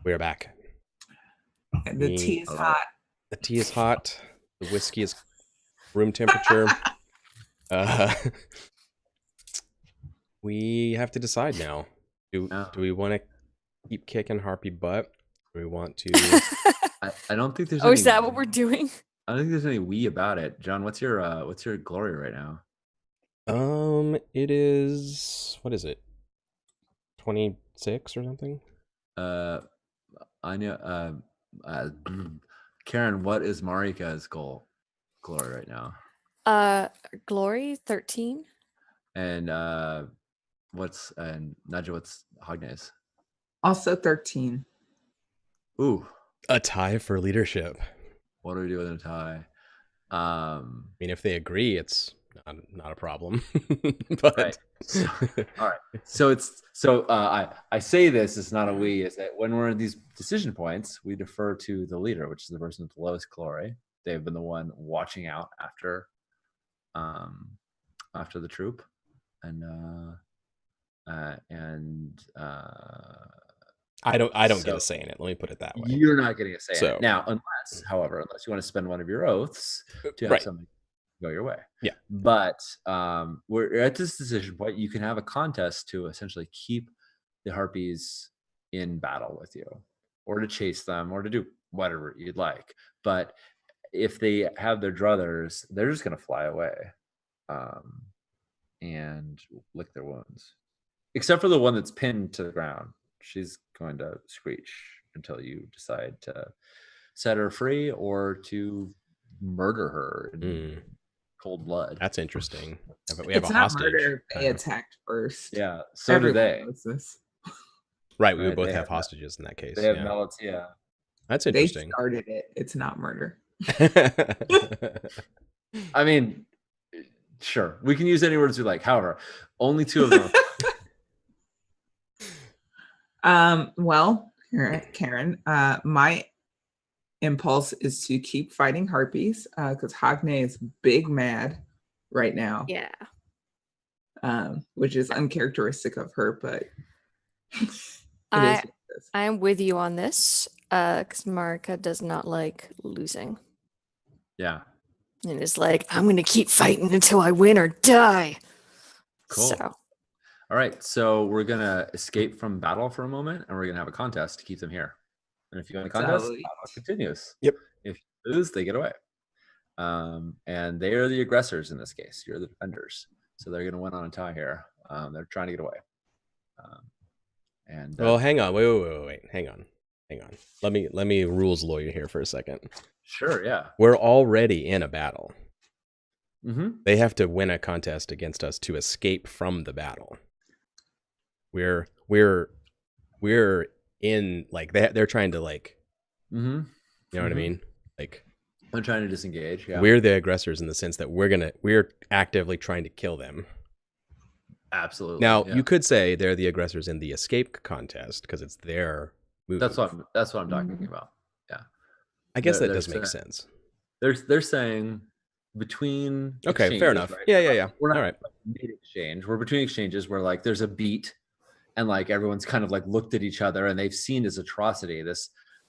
We're back. The tea is hot. The tea is hot. The whiskey is room temperature. We have to decide now. Do we want to keep kicking Harpy butt? Do we want to? I don't think there's. Oh, is that what we're doing? I don't think there's any we about it. John, what's your glory right now? It is. What is it? 26 or something. I know. Karen, what is Marika's glory right now? Glory 13. And what's Naja? What's Hagne's? Also 13. Ooh, a tie for leadership. What do we do with a tie? I mean, if they agree, it's not a problem. But right. All right. So I say this is not a we. Is that when we're in these decision points, we defer to the leader, which is the person with the lowest glory. They've been the one watching out after the troop, and I don't get a say in it. Let me put it that way. You're not getting a say in it. Now, unless you want to spend one of your oaths to have something go your way. Yeah. But we're at this decision point. You can have a contest to essentially keep the harpies in battle with you, or to chase them, or to do whatever you'd like. But if they have their druthers, they're just going to fly away and lick their wounds. Except for the one that's pinned to the ground. She's going to screech until you decide to set her free or to murder her in cold blood. That's interesting. We have it's a not hostage. Murder. They attacked first. Yeah, so do they. Right, we would both have hostages in that case. They have mallets, yeah. That's interesting. They started it. It's not murder. I mean, sure. We can use any words we like. However, only two of them. Well, Karen, my impulse is to keep fighting harpies because Hagne is big mad right now. Yeah. Which is uncharacteristic of her, but I am with you on this because Marika does not like losing. Yeah. And it's like, I'm going to keep fighting until I win or die. Cool. So. All right, so we're going to escape from battle for a moment, and we're going to have a contest to keep them here. And if you win a contest, battle continues. Yep. If you lose, they get away. And they are the aggressors in this case. You're the defenders. So they're going to win on a tie here. They're trying to get away. Well, hang on. Wait. Hang on. Let me rules lawyer here for a second. Sure, yeah. We're already in a battle. Mm-hmm. They have to win a contest against us to escape from the battle. We're in, like, they're trying to, like, you know what I mean? Like, I'm trying to disengage. Yeah. We're the aggressors in the sense that we're actively trying to kill them. Absolutely. Now, you could say they're the aggressors in the escape contest because it's their move. That's what I'm talking about. Yeah. I guess that does make sense. They're saying between fair enough. Right? Yeah. We're not all right. Mid-exchange. We're between exchanges where, like, there's a beat and, like, everyone's kind of, like, looked at each other and they've seen this atrocity.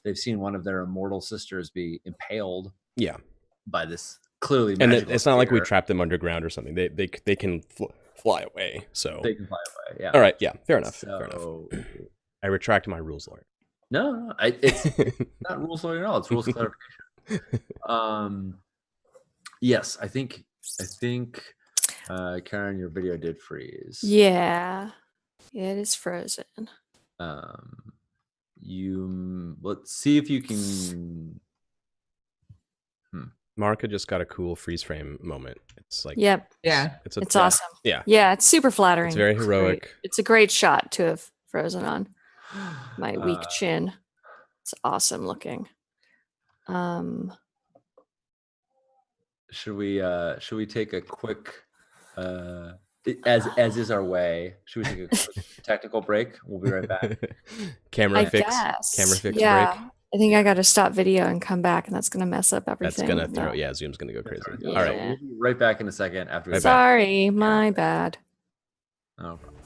They've seen one of their immortal sisters be impaled. Yeah. By this clearly and it's not like we trapped them underground or something. They can fly away. So they can fly away. Yeah. All right. Yeah. Fair enough. I retract my rules lawyer. No, it's not rules lawyer at all. It's rules clarification. Yes, I think Karen, your video did freeze. Yeah, it is frozen. Let's see if you can. Marika just got a cool freeze frame moment. It's like, yep, yeah, it's awesome. Yeah, it's super flattering. It's very heroic. It's a great shot to have frozen on my weak chin. It's awesome looking. Should we take a quick as is our way? Should we take a quick technical break? We'll be right back. Camera fix break. I think I got to stop video and come back, and that's going to mess up everything. That's going to throw. Yeah, Zoom's going to go crazy. Yeah. All right, we'll be right back in a second after. Sorry, my bad. No problem.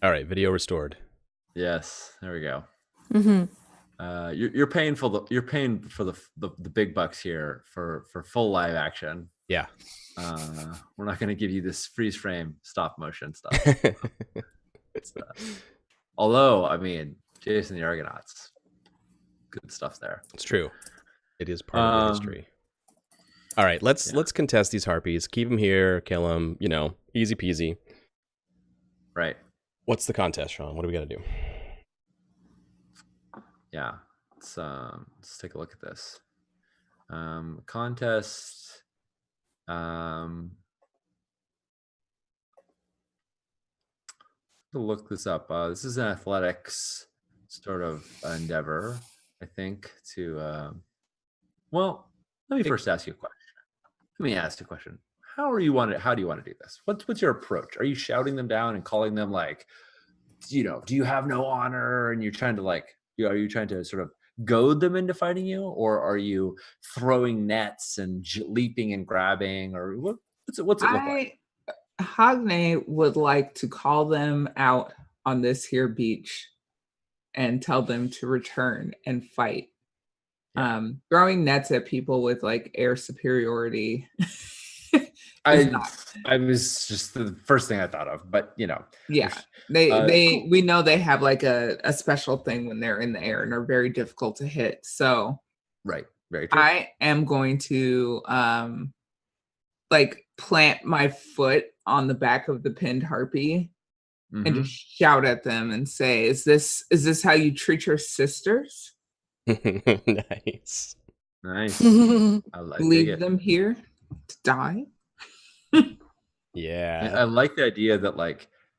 All right, video restored. Yes, there we go. Mm-hmm. You're paying for the big bucks here for full live action. Yeah. We're not going to give you this freeze frame stop motion stuff. Although, I mean, Jason the Argonauts, good stuff there. It's true. It is part of the history. All right, let's contest these harpies. Keep them here, kill them. You know, easy peasy. Right. What's the contest, Sean? What do we got to do? Yeah. Let's take a look at this. Contest. To look this up. This is an athletics sort of endeavor, I think. Well, let me first ask you a question. Let me ask you a question. How do you want to do this? What's your approach? Are you shouting them down and calling them like, do you have no honor? And you're trying to are you trying to sort of goad them into fighting you, or are you throwing nets and leaping and grabbing, or what's it look like? Hogne would like to call them out on this here beach and tell them to return and fight. Yeah. Throwing nets at people with like air superiority. I was just the first thing I thought of, but yeah, we know they have like a special thing when they're in the air and are very difficult to hit. So right, very true. I am going to plant my foot on the back of the pinned harpy and just shout at them and say, is this how you treat your sisters? Nice. Leave them here to die. Yeah, I like the idea that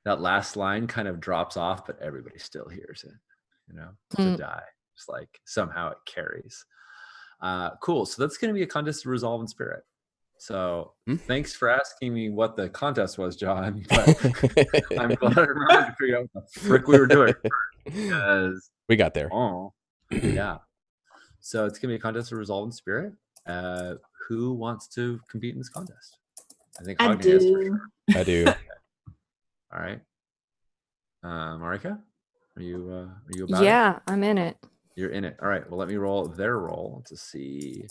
that last line kind of drops off, but everybody still hears it. To die, just like somehow it carries. Cool. So that's going to be a contest of resolve and spirit. So thanks for asking me what the contest was, John. But I'm glad I remembered to figure out what the frick we were doing. Because we got there. Oh, yeah. So it's going to be a contest of resolve and spirit. Who wants to compete in this contest? I think I do. Has for sure. I do. All right. Marika, are you about it? Yeah, I'm in it. You're in it. All right. Well, let me roll their roll to see.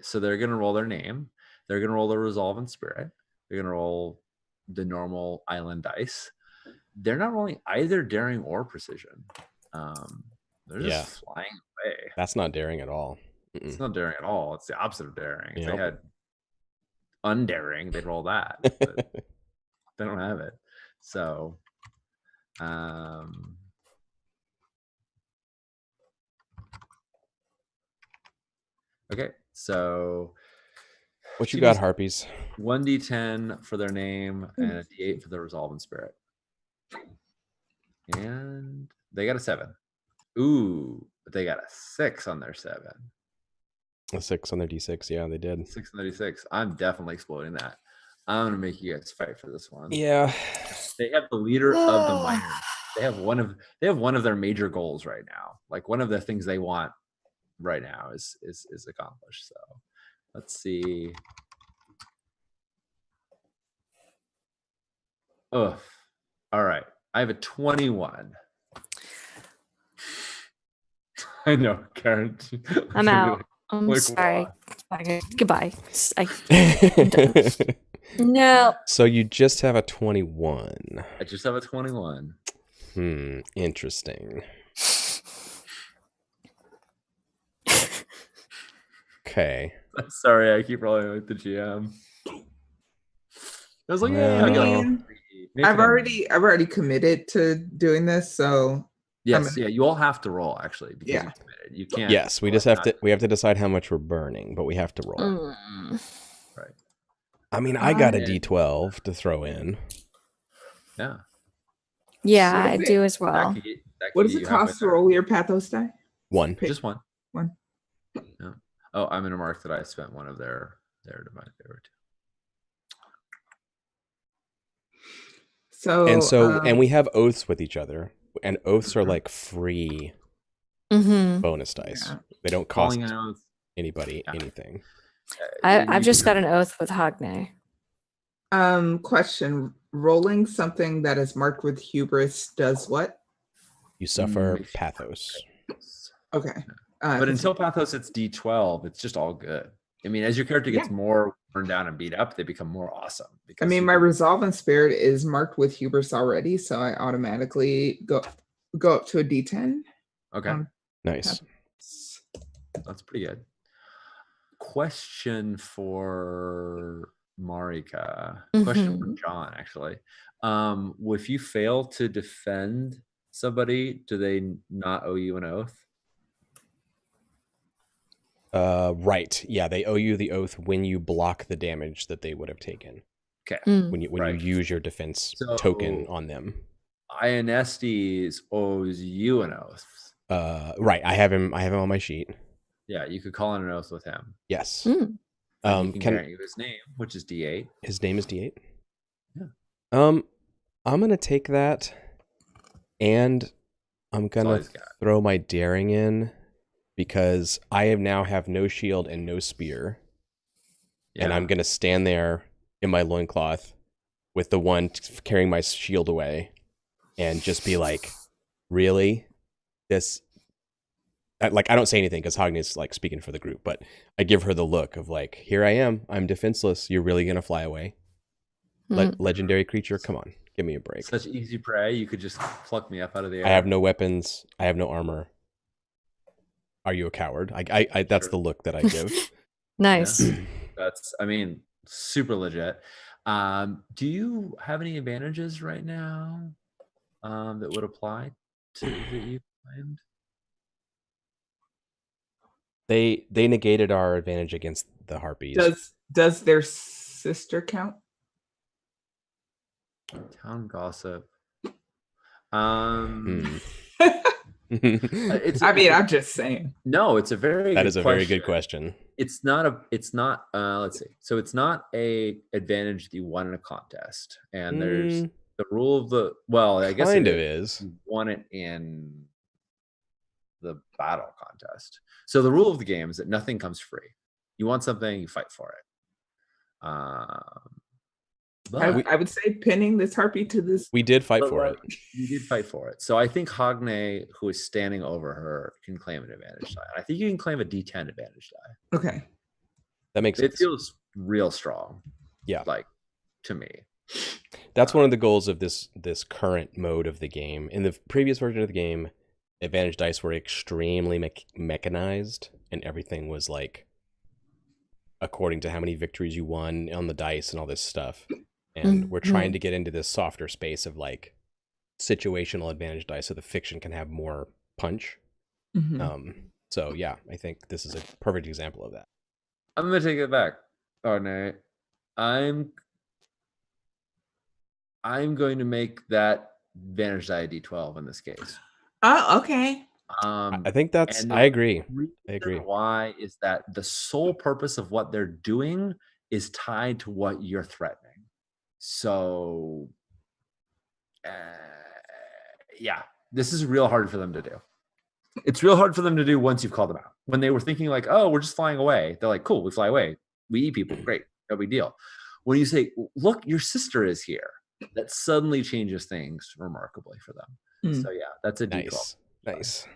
So they're going to roll their name. They're going to roll their resolve and spirit. They're going to roll the normal island dice. They're not rolling either daring or precision. They're just flying away. That's not daring at all. It's not daring at all. It's the opposite of daring. If they had undaring, they'd roll that. But they don't have it. So, okay. So, what you got, harpies? 1d10 for their name and a d8 for their resolve and spirit. And they got a 7. Ooh, but they got a 6 on their 7. A 6 on their d6. Yeah, they did. 6 on their d6. I'm definitely exploding that. I'm gonna make you guys fight for this one. Yeah. They have the leader of the miners. They have one of their major goals right now. Like one of the things they want right now is accomplished. So let's see. Oh, all right. I have a 21. I know, Karen. I'm out. I'm sorry. Goodbye. No. So you just have a 21. I just have a 21. Interesting. Okay. I'm sorry, I keep rolling with the GM. I was like, I've already committed to doing this, so yes, you all have to roll actually because you committed. You can't. Yes, we just have to decide how much we're burning, but we have to roll. Right. I mean, I got a D12 to throw in. Yeah. Yeah, so I do as well. What does it cost to roll your pathos die? 1. Just 1. 1. Yeah. Oh, I'm gonna mark that I spent one of their divine favor too. And we have oaths with each other, and oaths are like free bonus dice. Yeah. They don't cost anybody anything. I've just got an oath with Hogne. Question. Rolling something that is marked with hubris does what? You suffer Makes you pathos. Okay. But until Pathos, it's D12. It's just all good. I mean, as your character gets more worn down and beat up, they become more awesome. I Because mean, my resolve and spirit is marked with hubris already, so I automatically go up to a D10. Okay. Nice. That's pretty good. Question for Marika. Question for John, actually. If you fail to defend somebody, do they not owe you an oath? Right. Yeah, they owe you the oath when you block the damage that they would have taken. Okay. When you use your defense token on them. Ionestes owes you an oath. Right. I have him on my sheet. Yeah, you could call on an oath with him. Yes. And he can grant you his name, which is D8. His name is D8. Yeah. I'm gonna take that, and I'm gonna throw my daring in, because I now have no shield and no spear, and I'm gonna stand there in my loincloth with the one carrying my shield away, and just be like, "Really, this?" I don't say anything because Hogne's like speaking for the group, but I give her the look of like, "Here I am. I'm defenseless. You're really gonna fly away? Legendary creature, come on, give me a break." Such easy prey. You could just pluck me up out of the air. I have no weapons. I have no armor. Are you a coward? I that's the look that I give. Nice. Yeah. That's, I mean, super legit. Do you have any advantages right now that would apply to that you claimed? They negated our advantage against the harpies. Does their sister count? Town gossip. I'm just saying. No, it's a very that is a very good question. It's not let's see. So it's not a advantage that you won in a contest. And there's the rule of the, I guess kind of is. You won it in the battle contest. So the rule of the game is that nothing comes free. You want something, you fight for it. But I would say pinning this harpy to this. We did fight for it. You did fight for it. So I think Hogne, who is standing over her, can claim an advantage die. I think you can claim a D10 advantage die. Okay. That makes sense. It feels real strong. Yeah. Like, to me. That's one of the goals of this current mode of the game. In the previous version of the game, advantage dice were extremely mechanized, and everything was like according to how many victories you won on the dice and all this stuff. And we're trying to get into this softer space of like situational advantage dice so the fiction can have more punch. So yeah, I think this is a perfect example of that. I'm gonna take it back. Oh no. I'm going to make that advantage die D12 in this case. Oh, okay. I think that's I agree. Why is that the sole purpose of what they're doing is tied to what you're threatening. So yeah, this is real hard for them to do. It's real hard for them to do once you've called them out. When they were thinking like, oh, we're just flying away, they're like, cool, we fly away, we eat people, great, no big deal. When you say, look, your sister is here, that suddenly changes things remarkably for them. So yeah, that's a D12. Nice.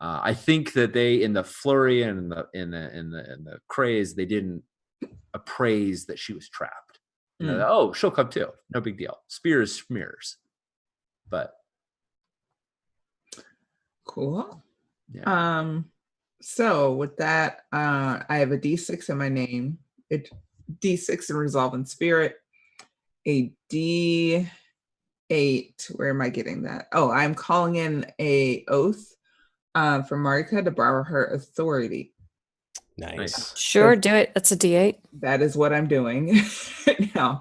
I think that they, in the flurry and in the craze, they didn't appraise that she was trapped. Oh, she'll come too. No big deal. Spears smears. But cool. Yeah. So with that, I have a D6 in my name. It D6 in Resolve and Spirit. A D8. Where am I getting that? Oh, I'm calling in a oath from Marika to borrow her authority. Nice. Sure, do it. That's a D8. That is what I'm doing right now.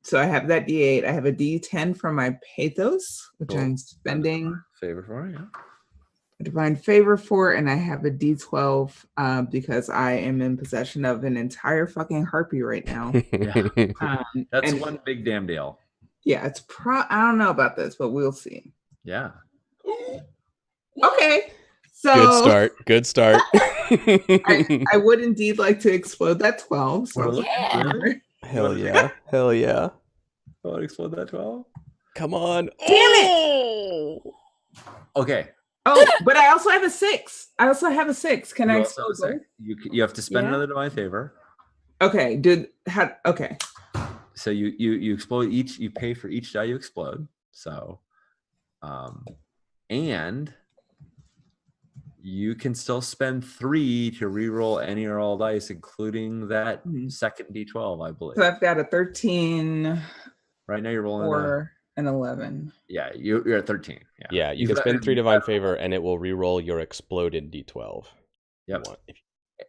So I have that D8. I have a D10 from my pathos, which I'm spending. Favor for, yeah. A divine favor for, and I have a D12 because I am in possession of an entire fucking harpy right now. That's one big damn deal. Yeah, it's I don't know about this, but we'll see. Yeah. Okay. So Good start. I would indeed like to explode that 12. So yeah. Hell yeah. Hell yeah. You want to explode that 12? Come on. Damn it! Okay. Oh, but I also have a 6. I also have a 6. Can I explode both? You have to spend another divine favor. Okay. Okay. So you explode each. You pay for each die you explode. So, and you can still spend 3 to reroll any or all dice, including that second D12, I believe. So I've got a 13. Right now you're rolling 4 and 11. Yeah, you're at 13. Yeah, you can spend 3 divine favor, and it will reroll your exploded D12. Yep.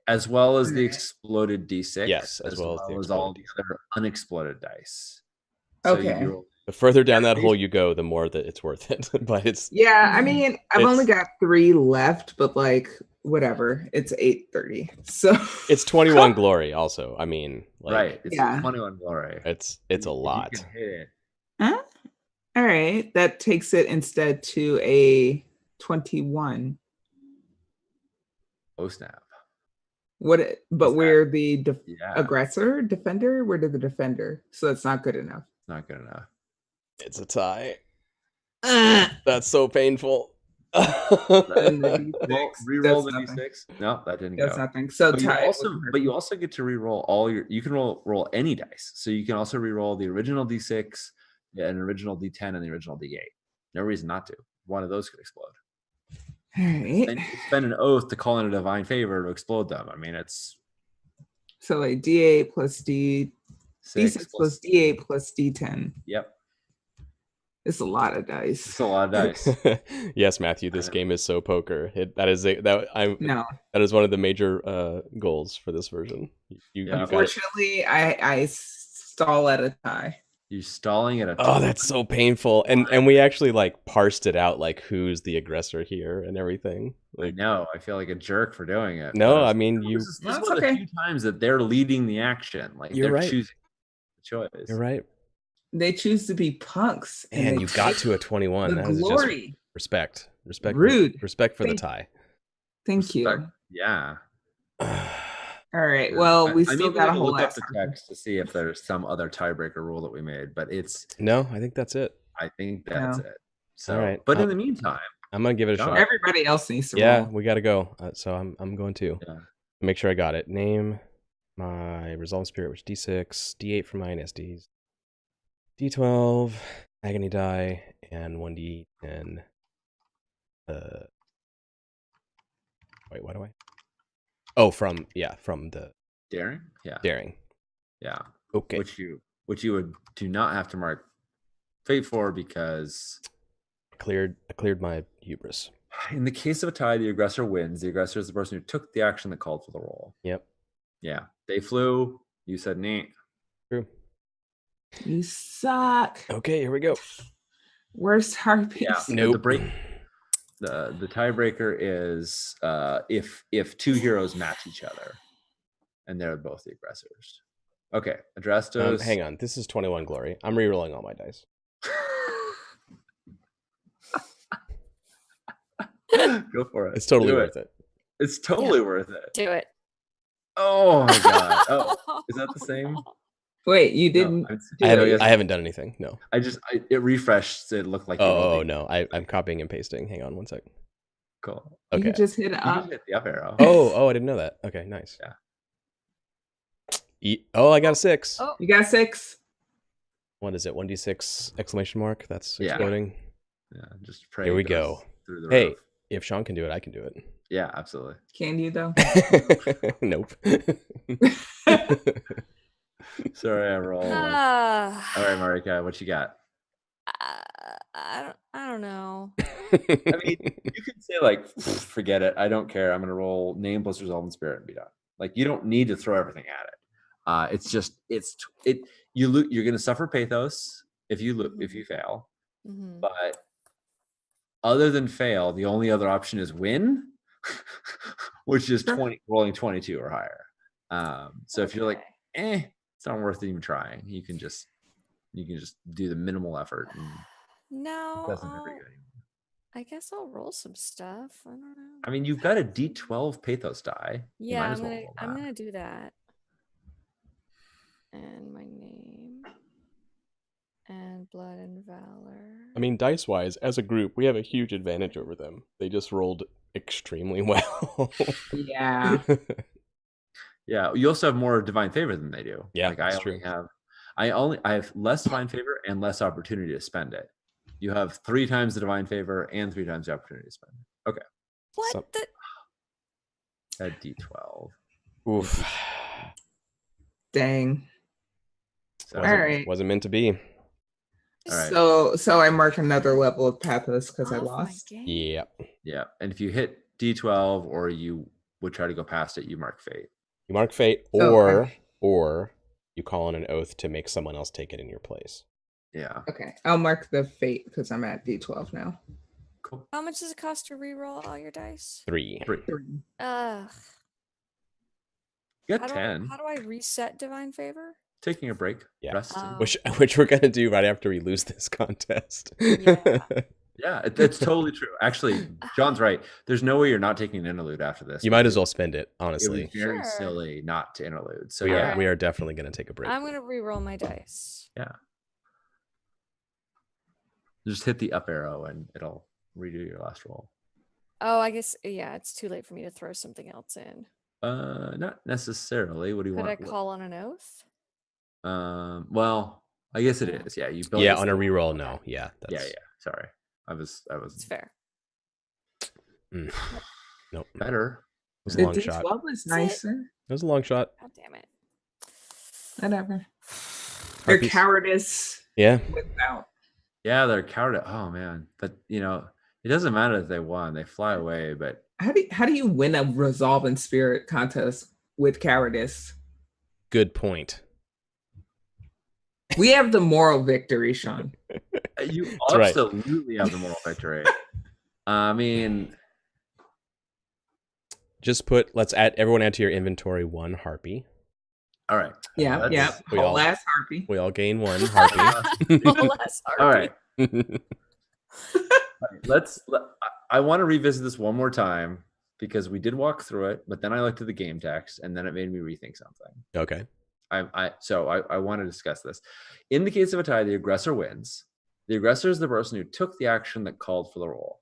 As well as the exploded D6. Yes, as well as all the other unexploded dice. So okay. The further down that hole you go, the more that it's worth it. But it's I mean, I've only got 3 left, but like whatever. It's 8:30. So it's 21 glory also. I mean, like, right. It's 21 glory. It's a lot. You can hit it. Huh? All right. That takes it instead to a 21. Oh snap. We're the aggressor, defender. We're the defender, so it's not good enough. Not good enough. It's a tie. That's so painful. Reroll the D6. No, that didn't go. That's nothing. So tie. But you also get to reroll all your. You can roll any dice. So you can also reroll the original D6, an original D10, and the original D8. No reason not to. One of those could explode. All right. And you spend an oath to call in a divine favor to explode them. I mean, it's so a D8 plus D6 plus D8 plus D10. Yep. It's a lot of dice. It's a lot of dice. Yes, Matthew, this game is so poker. That is one of the major goals for this version. Unfortunately, I stall at a tie. You're stalling at a tie. Oh, that's so painful. And we actually like parsed it out, like who's the aggressor here and everything. Like, I know. I feel like a jerk for doing it. No, I mean this is one of the few times that they're leading the action. Like you're they're right. choosing the choice. You're right. They choose to be punks. And you got to a 21. That is just respect. Rude. Respect for the tie. Thank you. Yeah. All right. Well, we still got a whole look up the text to see if there's some other tiebreaker rule that we made, but it's no. I think that's it. I think that's it. So, all right. But in the meantime, I'm gonna give it a shot. Everybody else needs to. Yeah, roll. we got to go. So I'm going to make sure I got it. Name my resolve spirit, which D6, D8 for my NSDs, D12, agony die, and 1D10. Wait, what do I? Oh, from the daring. Yeah. Daring. Yeah. Okay. Which you do not have to mark fate for because I cleared my hubris. In the case of a tie, the aggressor wins. The aggressor is the person who took the action that called for the roll. Yep. Yeah. They flew. You said neat. True. You suck. Okay, here we go. Worst harpies. Yeah. Nope. The tiebreaker is if 2 heroes match each other, and they're both the aggressors. Okay, Adrastos. Hang on, this is 21 glory. I'm rerolling all my dice. Go for it. It's totally worth it. It's totally worth it. Do it. Oh my god. Oh, is that the same? Wait, you didn't? No, I haven't done anything. No. It refreshed. It looked like. Oh no! I'm copying and pasting. Hang on one sec. Cool. Okay. You just hit up. You just hit the up arrow. Oh! I didn't know that. Okay, nice. Yeah. I got a 6. Oh, you got a 6. What is it? 1d6 exclamation mark. That's exploding. Yeah. Just pray. Here we go. Hey, roof. If Sean can do it, I can do it. Yeah, absolutely. Can you though? Nope. Sorry, I rolled. All right, Marika, what you got? I don't know. I mean, you could say like, forget it. I don't care. I'm gonna roll name plus resolve and spirit and be done. Like, you don't need to throw everything at it. It's just you're gonna suffer pathos if you fail. Mm-hmm. But other than fail, the only other option is win, which is rolling 22 or higher. So if you're like, it's not worth even trying. You can just do the minimal effort. And no, it doesn't ever get anymore. I guess I'll roll some stuff. I don't know. I mean, you've got a D12 pathos die. Yeah, I'm gonna do that. and my name and blood and valor. I mean, dice-wise, as a group, we have a huge advantage over them. They just rolled extremely well. Yeah. Yeah, you also have more divine favor than they do. Yeah, like that's I only true. have, I have less divine favor and less opportunity to spend it. You have 3 times the divine favor and 3 times the opportunity to spend it. Okay. What the? At D12. Oof. Dang. So, All right. Wasn't meant to be. All right. So I mark another level of Pathos because I Off my lost. game. Yeah. Yeah, and if you hit D12 or you would try to go past it, you mark fate. You mark fate, So or you call on an oath to make someone else take it in your place. Yeah. Okay, I'll mark the fate because I'm at D12 now. Cool. How much does it cost to reroll all your dice? 3. 3. Ugh. You got 10. How do I reset divine favor? Taking a break. Yeah. Resting. Which we're gonna do right after we lose this contest. Yeah. Yeah, it's totally true. Actually, John's right. There's no way you're not taking an interlude after this. You might as well spend it, It honestly. would be very Sure. silly not to interlude. So We yeah, are definitely gonna take a break. I'm gonna reroll my dice. yeah. Just hit the up arrow and it'll redo your last roll. Oh, I guess it's too late for me to throw something else in. Not necessarily. What do you Could want? I call on an oath? Well, I guess it is. Yeah, you built Yeah, this on a thing. reroll, no. Yeah. Yeah. Sorry, I was It's fair. Nope. better. It was a The long shot. D12 is nicer. It was a long shot. God damn it. Whatever. They're Harpies. cowardice Yeah. without. Yeah, they're coward. Oh man, but it doesn't matter if they won; they fly away. But How do you win a resolve in spirit contest with cowardice? Good point. We have the moral victory, Sean. you right. absolutely have the moral victory. I mean, Just everyone add to your inventory 1 harpy. all right. Yeah, we all- last harpy. We all gain 1 harpy. Less All right. harpy. I want to revisit this one more time because we did walk through it, but then I looked at the game text and then it made me rethink something. Okay. I want to discuss this. In the case of a tie, the aggressor wins. The aggressor is the person who took the action that called for the roll.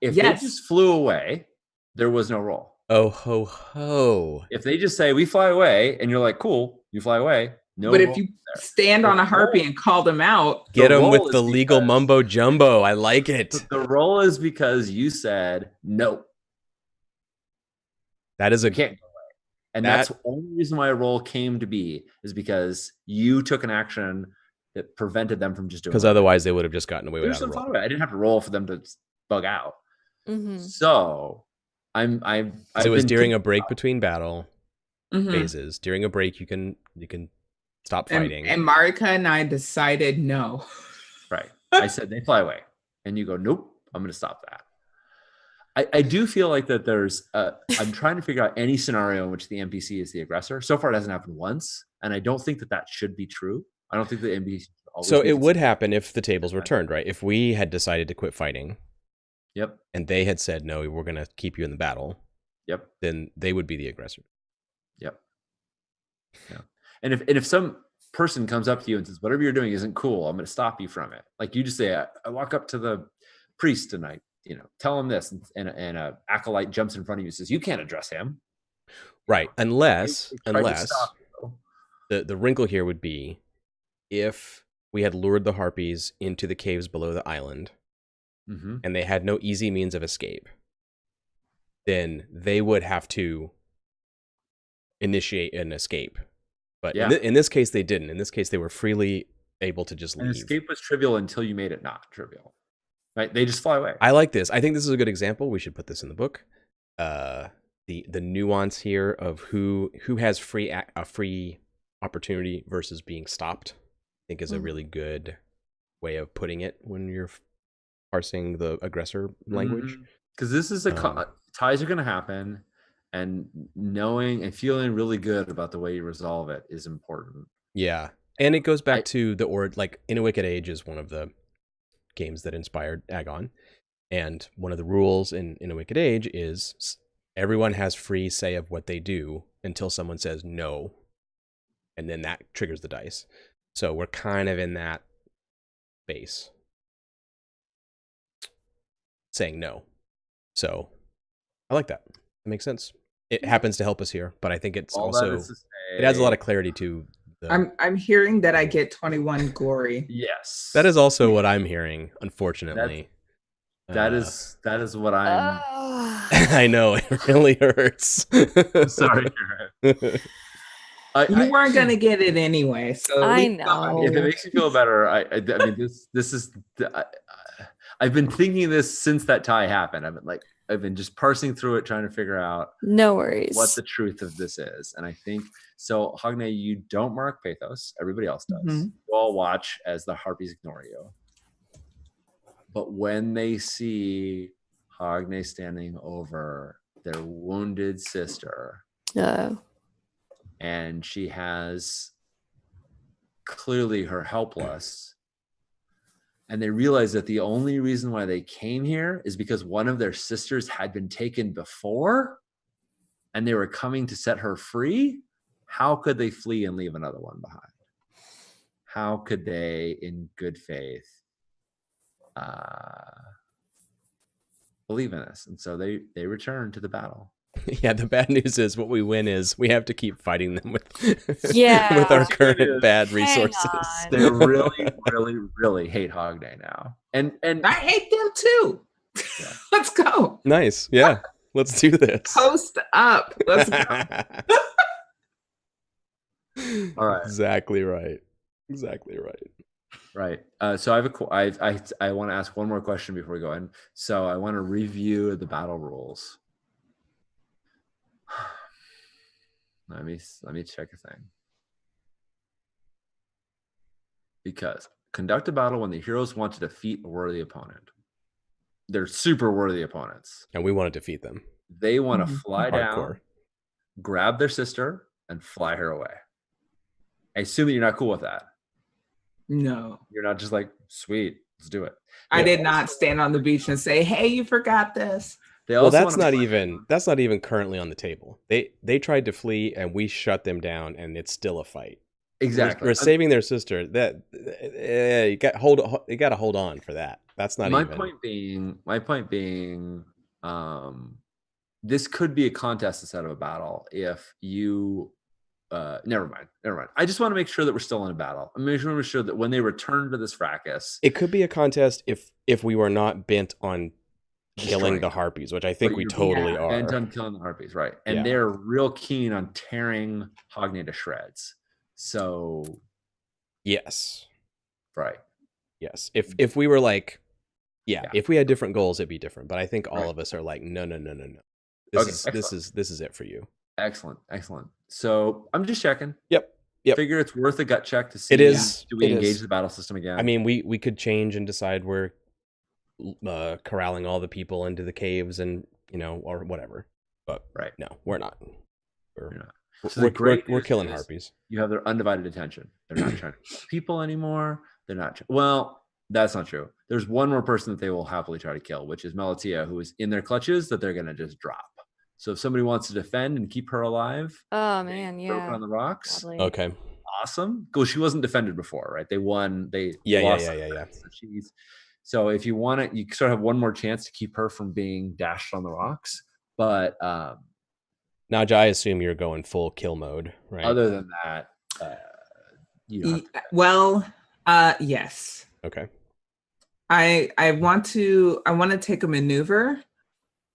If they just flew away, there was no roll. Oh ho ho. If they just say we fly away and you're like, cool, you fly away. No. But if you stand on a harpy and call them out, Get them with the legal mumbo jumbo. I like it. The roll is because you said no. That is You can't go away. And that's the only reason why a roll came to be is because you took an action that prevented them from just doing it. Because otherwise they would have just gotten away without a roll. I didn't have to roll for them to bug out. Mm-hmm. So it was during a break between battle phases. During a break, you can stop fighting. And Marika and I decided no. Right. I said they fly away, and you go, nope. I'm going to stop that. I do feel like that there's I'm trying to figure out any scenario in which the NPC is the aggressor. So far, it hasn't happened once, and I don't think that should be true. I don't think the NPC. So it would happen if the tables were turned, right? If we had decided to quit fighting. Yep. And they had said, no, we're going to keep you in the battle. Yep. Then they would be the aggressor. Yep. Yeah. And if some person comes up to you and says, whatever you're doing isn't cool, I'm going to stop you from it. Like you just say, I walk up to the priest tonight, tell him this. And a acolyte jumps in front of you and says, you can't address him. Right. Unless the wrinkle here would be if we had lured the harpies into the caves below the island. Mm-hmm. And they had no easy means of escape, then they would have to initiate an escape. But in this case, they didn't. In this case, they were freely able to just leave. And escape was trivial until you made it not trivial. Right? They just fly away. I like this. I think this is a good example. We should put this in the book. The nuance here of who has a free opportunity versus being stopped, I think is a really good way of putting it when you're parsing the aggressor language. Because this is ties are going to happen, and knowing and feeling really good about the way you resolve it is important. Yeah. And it goes back to In a Wicked Age is one of the games that inspired Agon. And one of the rules in A Wicked Age is everyone has free say of what they do until someone says no, and then that triggers the dice. So we're kind of in that base, saying no. So I like that. It makes sense. It happens to help us here, but I think it's All also that is to say, it adds a lot of clarity to the. I'm hearing that I get 21 glory. Yes. That is also what I'm hearing, unfortunately. That is what I'm. I know, it really hurts. Sorry, Jared. You weren't gonna get it anyway, so I know. If it makes you feel better, I mean, this is. I've been thinking this since that tie happened. I've been just parsing through it, trying to figure out no worries what the truth of this is. And I think so. Hogne, you don't mark pathos. Everybody else does. Mm-hmm. You all watch as the harpies ignore you. But when they see Hogne standing over their wounded sister, and she has clearly her helpless, and they realize that the only reason why they came here is because one of their sisters had been taken before and they were coming to set her free, how could they flee and leave another one behind? How could they, in good faith, believe in us? And so they return to the battle. Yeah, the bad news is what we win is we have to keep fighting them with with our current bad resources. They really, really, really hate Hogne now. And I hate them too. Yeah. Let's go. Nice. Yeah. Let's do this. Post up. Let's go. All right. Exactly right. Right. So I want to ask one more question before we go in. So I want to review the battle rules. Let me check a thing. Because conduct a battle when the heroes want to defeat a worthy opponent. They're super worthy opponents. And we want to defeat them. They want to fly Hardcore down, grab their sister, and fly her away. I assume that you're not cool with that. No. You're not just like, sweet, let's do it. I did not stand on the beach and say, hey, you forgot this. Well, that's not even currently on the table. They tried to flee and we shut them down, and it's still a fight. Exactly. We're saving their sister. That you got to hold on for that. That's not my point being, this could be a contest instead of a battle. If you, never mind. I just want to make sure that we're still in a battle. I'm making sure that when they return to this fracas, it could be a contest if we were not bent on killing the harpies, which I think we totally are. Bent on killing the harpies, right? And they're real keen on tearing Hogne to shreds. So, yes, right, yes. If we were like, if we had different goals, it'd be different. But I think all of us are like, no. This is it for you. Excellent. So I'm just checking. Yep. Figure it's worth a gut check to see. It is. Do we engage the battle system again? I mean, we could change and decide we're corralling all the people into the caves and or whatever. But no, we're not. We're not. So we're killing harpies. You have their undivided attention. They're not trying to kill people anymore. They're not. Well, that's not true. There's one more person that they will happily try to kill, which is Melatia, who is in their clutches that they're going to just drop. So if somebody wants to defend and keep her alive, oh man, broken on the rocks. Lovely. Okay, awesome. Because she wasn't defended before, right? They won. They lost. So if you want it, you sort of have one more chance to keep her from being dashed on the rocks. But Naja, I assume you're going full kill mode, right? Other than that, yes. Okay. I want to take a maneuver,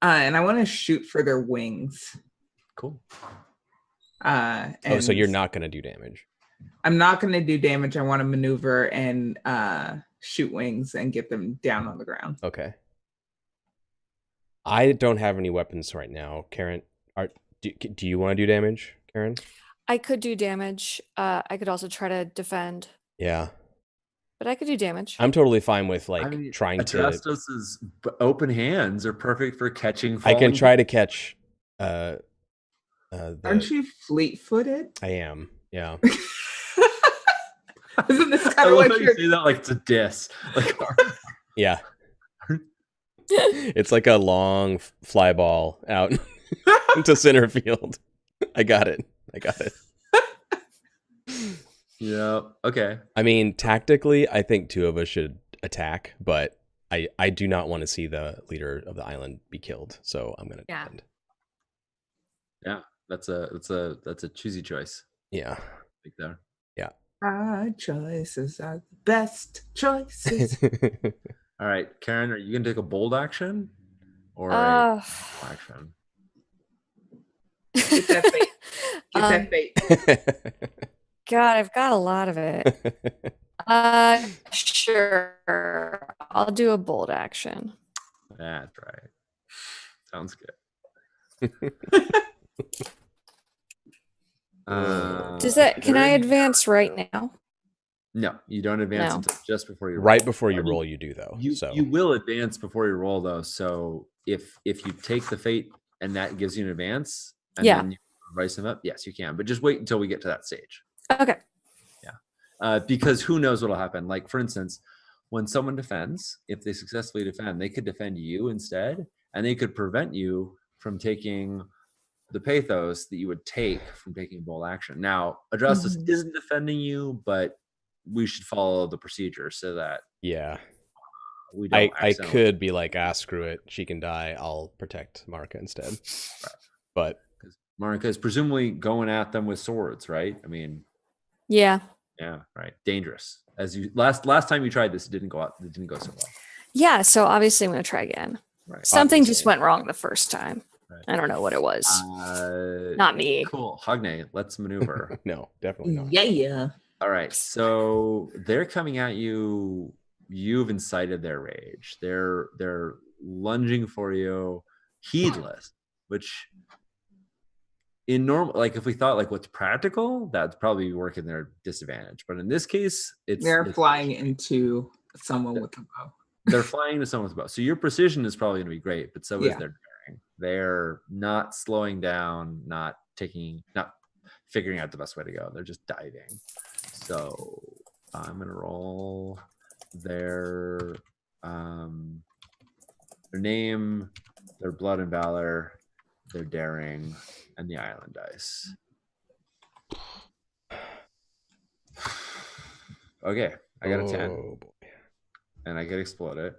and I want to shoot for their wings. Cool. So you're not going to do damage. I'm not going to do damage. I want to maneuver and shoot wings and get them down on the ground. Okay. I don't have any weapons right now, Karen. Do you want to do damage, Karen? I could do damage. I could also try to defend. Yeah. But I could do damage. I'm totally fine with trying to. Justice's open hands are perfect for catching. I can try to catch. Aren't you fleet-footed? I am. Yeah. Isn't this kind of like you say that like it's a diss? Like, yeah. It's like a long fly ball out. to center field. I got it. Yeah. Okay. I mean, tactically, I think two of us should attack, but I do not want to see the leader of the island be killed. So I'm gonna defend. Yeah, that's a choosy choice. Yeah. Right there. Yeah. Our choices are the best choices. All right, Karen, are you gonna take a bold action or a action? Get that fate. Get that fate. God, I've got a lot of it. Sure. I'll do a bold action. That's right. Sounds good. Can I advance right now? No, you don't advance No. until just before you roll. Right before you roll, you do though. You will advance before you roll though. So if you take the fate and that gives you an advance, and then you rise them up, yes, you can. But just wait until we get to that stage. Okay. Yeah. Because who knows what'll happen? Like for instance, when someone defends, if they successfully defend, they could defend you instead, and they could prevent you from taking the pathos that you would take from taking bold action. Now, Adrastos isn't defending you, but we should follow the procedure so that we don't. I could be like, screw it, she can die. I'll protect Marika instead. Right. But because Marika is presumably going at them with swords, right? I mean, yeah, right. Dangerous. As you last time you tried this, it didn't go so well. Yeah, so obviously I'm going to try again. Right. Something just went wrong the first time. Right. I don't know what it was. Not me. Cool. Hogne, let's maneuver. No, definitely not. Yeah. All right. So they're coming at you. You've incited their rage. They're lunging for you, heedless, which in normal, like if we thought like what's practical, that'd probably work in their disadvantage. But in this case, they're flying into someone with a bow. They're flying into someone with a bow. So your precision is probably going to be great, but so is their daring. They're not slowing down, not figuring out the best way to go. They're just diving. So I'm going to roll their name, their blood and valor, their daring, and the island dice. Okay, I got a 10. Boy. And I get exploded.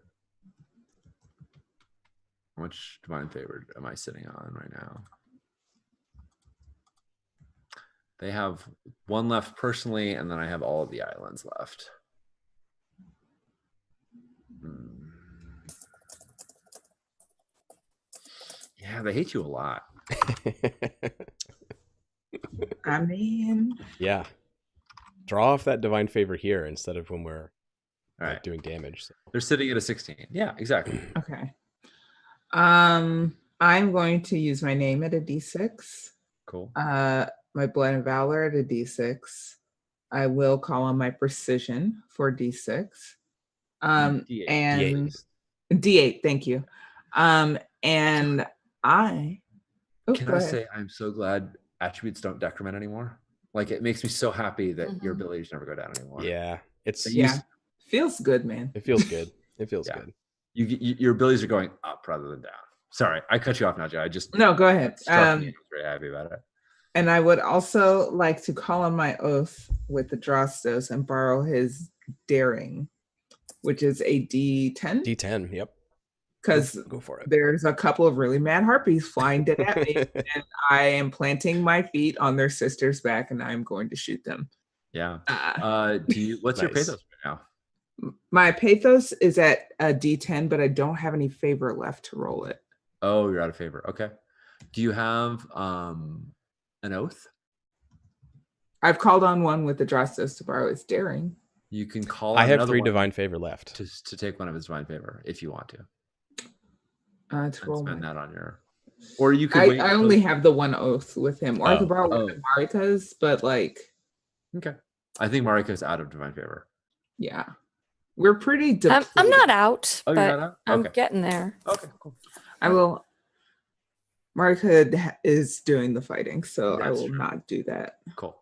How much divine favor am I sitting on right now? They have one left personally, and then I have all of the islands left. Yeah, they hate you a lot. I mean, yeah. Draw off that divine favor here instead of when we're doing damage. So. They're sitting at a 16. Yeah, exactly. Okay. I'm going to use my name at a D6. Cool. My blood and valor at a D6. I will call on my precision for D6. D8. And D8. Thank you. And I. Can I say I'm so glad attributes don't decrement anymore? Like it makes me so happy that your abilities never go down anymore. Yeah, feels good, man. It feels good. It feels good. Your abilities are going up rather than down. Sorry, I cut you off now, Joe. No, go ahead. I'm very happy about it. And I would also like to call on my oath with the Adrastos and borrow his daring, which is a D10. D10, yep. Because go for it. There's a couple of really mad harpies flying dead at me, and I am planting my feet on their sister's back, and I'm going to shoot them. Yeah. What's your pathos right now? My pathos is at a D10, but I don't have any favor left to roll it. Oh, you're out of favor. Okay. Do you have an oath? I've called on one with the Adrastos to borrow his daring. You can call. I have 3 divine favor left to take one of his divine favor if you want to. To roll spend that on your, or you could. I only have the one oath with him, or I could borrow one of Marika's, but like. Okay, I think Marika's out of divine favor. Yeah, we're pretty. I'm not out, but you're not out? Okay. I'm getting there. Okay, cool. I will. Marika is doing the fighting, so I will not do that. Cool.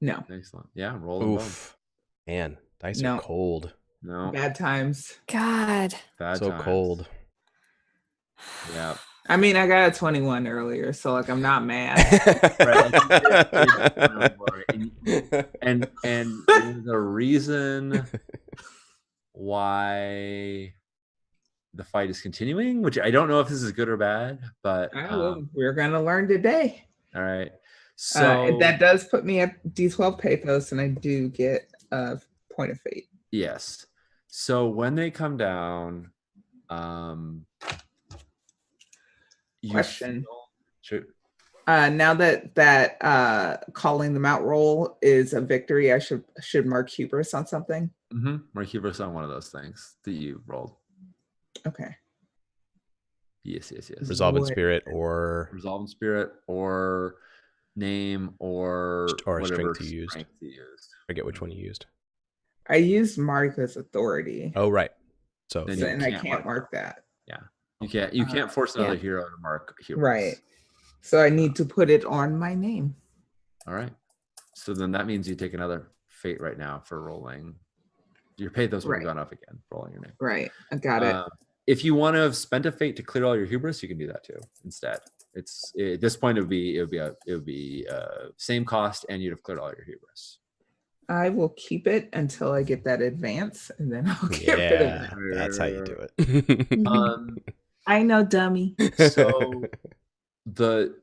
No. Excellent. Yeah, roll. Oof. Man, dice are cold. No. Bad times. God. Bad so times. Cold. Yeah. I mean, I got a 21 earlier, so like I'm not mad. and the reason why the fight is continuing, which I don't know if this is good or bad, but we're gonna learn today. All right. So that does put me at D12 pathos, and I do get a point of fate. Yes. So when they come down, question. Now that calling them out roll is a victory, I should mark hubris on something. Mark hubris on one of those things that you rolled. Okay. Yes. Resolve in spirit or name or strength you used. I forget which one you used. I used mark as authority. Oh, right. And I can't mark that. Yeah. You can't force another hero to mark hubris. Right. So I need to put it on my name. All right. So then that means you take another fate right now for rolling. Your pathos would have gone up again, rolling your name. Right. I got it. If you want to have spent a fate to clear all your hubris, you can do that too. Instead, it's at this point it would be same cost, and you'd have cleared all your hubris. I will keep it until I get that advance, and then I'll get rid of it. That's how you do it. I know, dummy. So the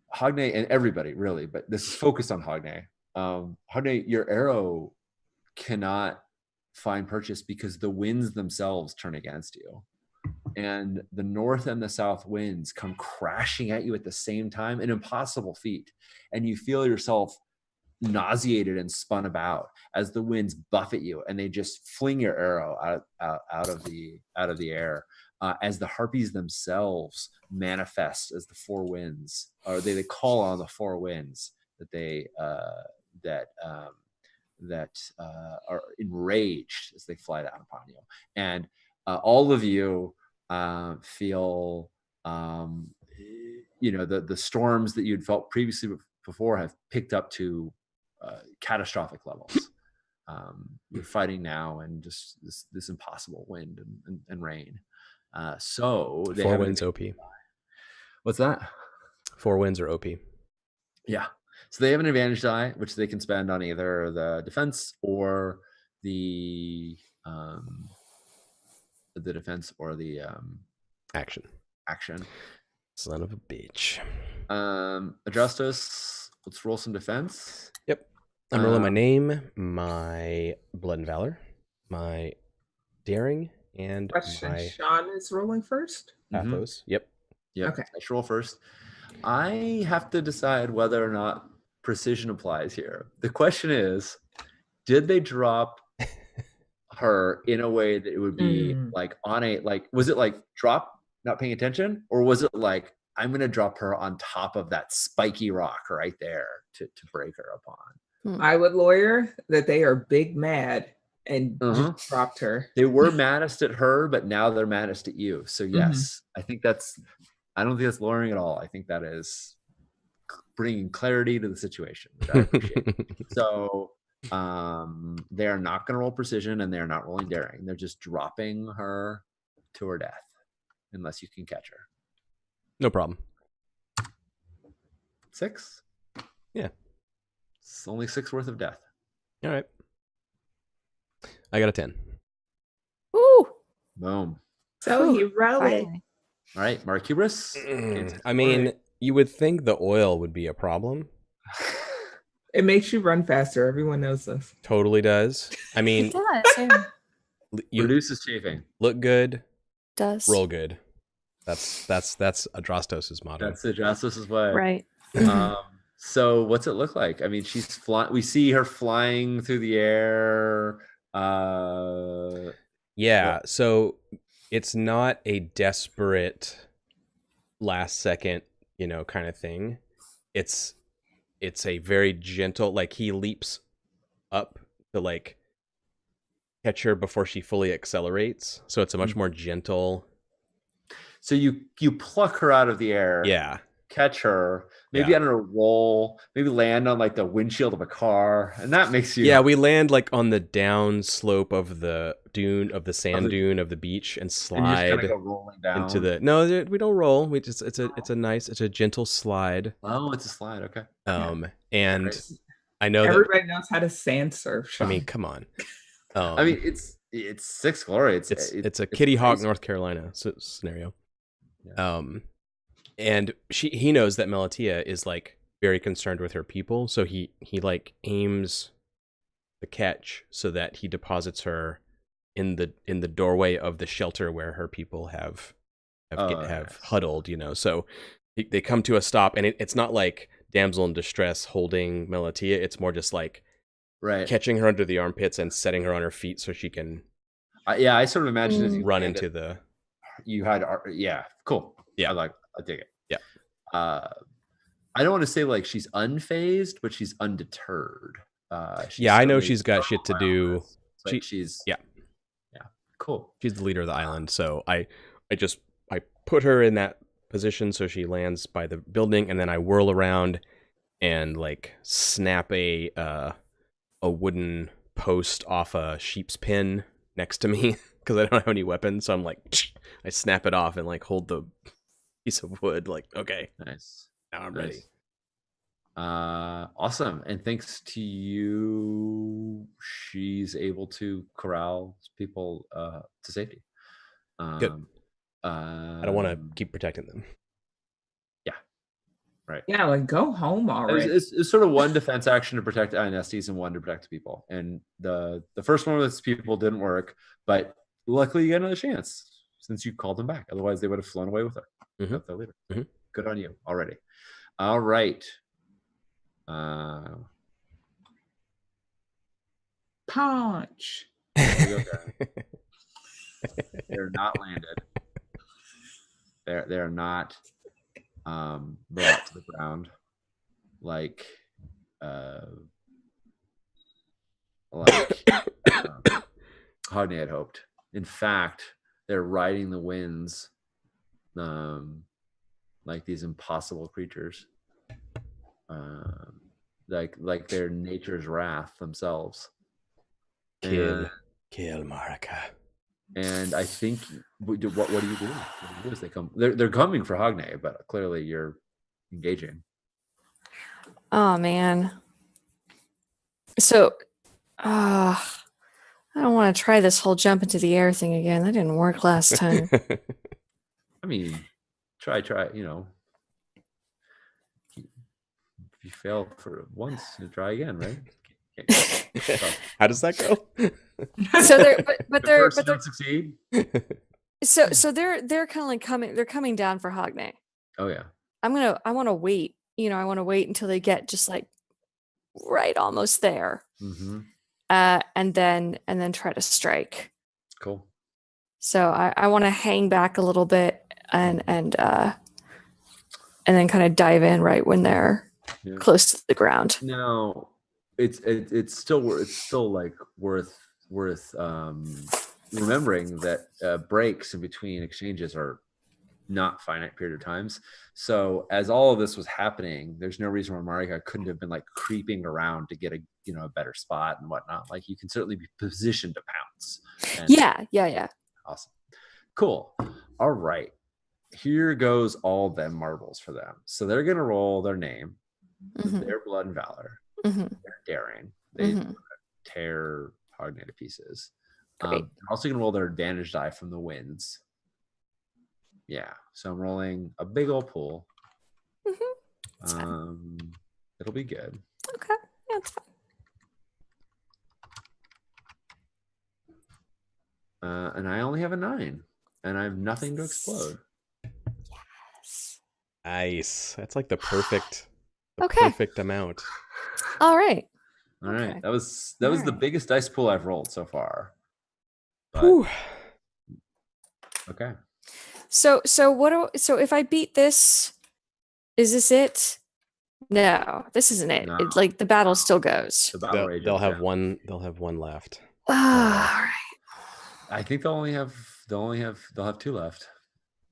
Hogne and everybody really, but this is focused on Hogne. Hogne, your arrow cannot find purchase because the winds themselves turn against you, and the north and the south winds come crashing at you at the same time, an impossible feat, and you feel yourself nauseated and spun about as the winds buffet you, and they just fling your arrow out of the air, as the harpies themselves manifest as the four winds, or they call on the four winds that are enraged as they fly down upon you. And all of you feel, the storms that you'd felt previously before have picked up to catastrophic levels. You're fighting now and just this impossible wind and rain. So they 4 winds OP. What's that? 4 winds are OP. Yeah. So they have an advantage die, which they can spend on either the defense or the defense or the action. Son of a bitch. Adjustus, let's roll some defense. Yep. I'm rolling my name, my blood and valor, my daring, and my Sean is rolling first. Pathos. Yep. Okay. I should roll first. I have to decide whether or not precision applies here. The question is, did they drop her in a way that it would be like on a, like, was it like drop, not paying attention? Or was it like, I'm going to drop her on top of that spiky rock right there to break her upon? I would lawyer that they are big mad and just dropped her. They were maddest at her, but now they're maddest at you. So yes, I don't think that's lawyering at all. I think that is bringing clarity to the situation, which I appreciate. So they are not going to roll precision, and they're not rolling daring. They're just dropping her to her death unless you can catch her. No problem. 6? Yeah. It's only 6 worth of death. All right. I got a 10. Ooh. Boom. So he rolled it. All right, Mark Hubris. I mean, you would think the oil would be a problem. It makes you run faster. Everyone knows this. Totally does. I mean, it does. Yeah. You reduces chafing. Look good. Does roll good. That's Adrastos's motto. That's Adrastos's way. Right. So what's it look like? I mean, she's flying. We see her flying through the air. Yeah. So it's not a desperate last second, kind of thing. It's a very gentle, like he leaps up to like catch her before she fully accelerates. So it's a much more gentle. So you pluck her out of the air. Yeah. catch her. Maybe, I don't know, roll, maybe land on like the windshield of a car. And that makes you. Yeah, we land like on the down slope of the dune, of the sand dune of the beach and slide and you just kind of go rolling down. into the. No, we don't roll. We just, it's a gentle slide. Oh, it's a slide. Okay. And I know everybody knows how to sand surf. Sean. I mean, come on. I mean, it's Six Glory. It's a Kitty Hawk, North Carolina scenario. Yeah. And he knows that Melatia is like very concerned with her people, so he like aims the catch so that he deposits her in the doorway of the shelter where her people have huddled, you know. So they come to a stop, and it's not like damsel in distress holding Melatia. It's more just like catching her under the armpits and setting her on her feet so she can. I sort of imagine as you run into the. You had cool. Yeah, I dig it. Yeah. I don't want to say like she's unfazed, but she's undeterred. I know she's got shit to do. She's cool. She's the leader of the island, so I put her in that position so she lands by the building, and then I whirl around and like snap a wooden post off a sheep's pen next to me because I don't have any weapons. So I'm like, I snap it off and like hold the piece of wood. Like, okay, nice. Now I'm ready. Awesome. And thanks to you, she's able to corral people to safety. Good. I don't want to keep protecting them. Yeah. Right. Yeah, like go home already. It's sort of one defense action to protect INSTs and one to protect people. And the first one with people didn't work, but luckily you get another chance since you called them back. Otherwise, they would have flown away with her. Mm-hmm. With their leader. Mm-hmm. Good on you already. All right. Punch. They're not landed. They're not brought to the ground like Hogney had hoped. In fact, they're riding the winds like these impossible creatures. Like they're nature's wrath themselves. Kill Marika. And I think what do you do? What do you do as they come? They're coming for Hogney, but clearly you're engaging. Oh man. So I don't want to try this whole jump into the air thing again. That didn't work last time. I mean, try, you know. If you fail for once, you try again, right? How does that go? So they're don't succeed. So they're kind of like coming down for Hogney. Oh yeah. I want to wait. You know, I want to wait until they get just like right almost there. Mm-hmm. And then try to strike. Cool. So I want to hang back a little bit and then kind of dive in right when they're close to the ground. No, it's still like worth remembering that breaks in between exchanges are not finite period of times. So as all of this was happening, there's no reason why Marika couldn't have been like creeping around to get a better spot and whatnot. Like you can certainly be positioned to pounce. Yeah. Awesome. Cool. All right. Here goes all them marbles for them. So they're gonna roll their name, their blood and valor, their daring. They tear Hogney to pieces. They're also gonna roll their advantage die from the winds. Yeah, so I'm rolling a big old pool. It'll be good. Okay, yeah, it's fine. And I only have a 9, and I have nothing to explode. Yes. Nice. That's like the perfect amount. All right. All right. Okay. That was the biggest dice pool I've rolled so far. But, okay. So if I beat this, is this it? No, this isn't it. No. It's like the battle still goes. The battle they'll have one. They'll have one left. All right. I think they'll have 2 left.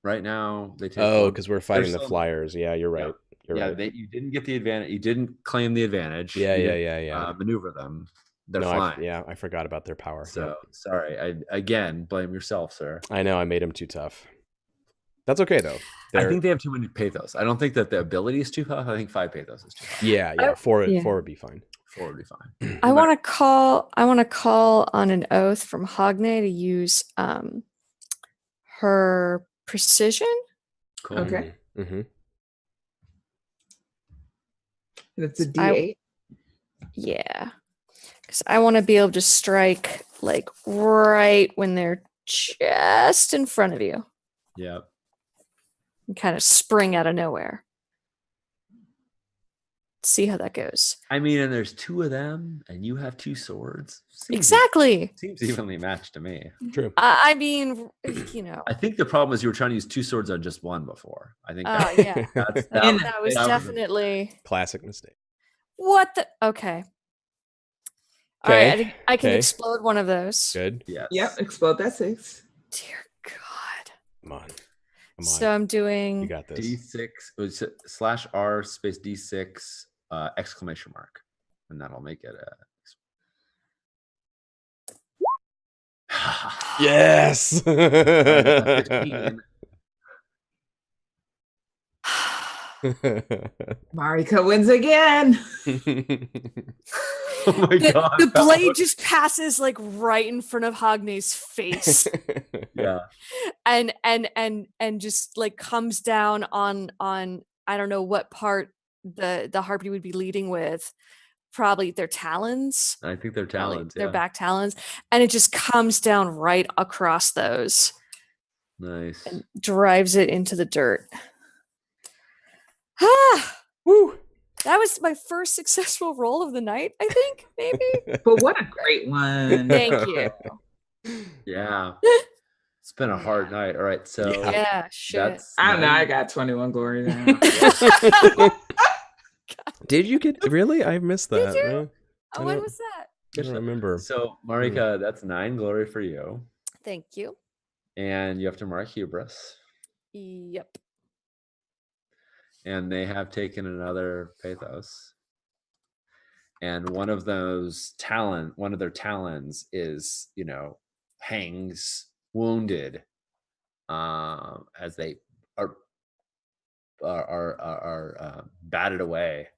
right now. They take. Oh, because we're fighting the still- flyers. Yeah, you're right. You're right. You didn't get the advantage. You didn't claim the advantage. Yeah, You yeah, didn't, yeah. maneuver them. They're No, flying. I forgot about their power. So Yep. sorry. Again, blame yourself, sir. I know I made him too tough. That's okay though. I think they have too many pathos. I don't think that the ability is too tough. I think 5 pathos is too tough. Yeah. Four would be fine. 4 would be fine. I want to call on an oath from Hogne to use her precision. Cool. Okay. Mm-hmm. That's a D8. Yeah. Because I want to be able to strike like right when they're just in front of you Yeah. and kind of spring out of nowhere. See how that goes. I mean, and there's 2 of them, and you have 2 swords. Exactly. Seems evenly matched to me. True. I mean, you know. I think the problem is you were trying to use 2 swords on just one before. I think Yeah. That was that definitely Classic mistake. what the. Okay. All right. I think I can explode one of those. Good. Yes. Yep, explode that 6. Dear God. Come on. So I'm doing. You got this. D6 was /R space D6 exclamation mark, and that'll make it a. Yes. 15. Marika wins again. Oh my god! The blade just passes like right in front of Hogne's face. Yeah. And just like comes down on I don't know what part the harpy would be leading with. Probably their talons. I think they're talons. Their back talons. And it just comes down right across those. Nice. And drives it into the dirt. Ah, Woo. that was my first successful roll of the night, I think, maybe. But what a great one. Thank you. Yeah. It's been a hard night. All right. So Yeah, shit. that's I don't know. I got 21 glory now. Did you get really? I missed that. Did you? I When don't- was that? I don't remember. So Marika, that's 9 glory for you. Thank you. And you have to mark hubris. Yep. And they have taken another pathos. And one of their talons is, hangs wounded as they are batted away,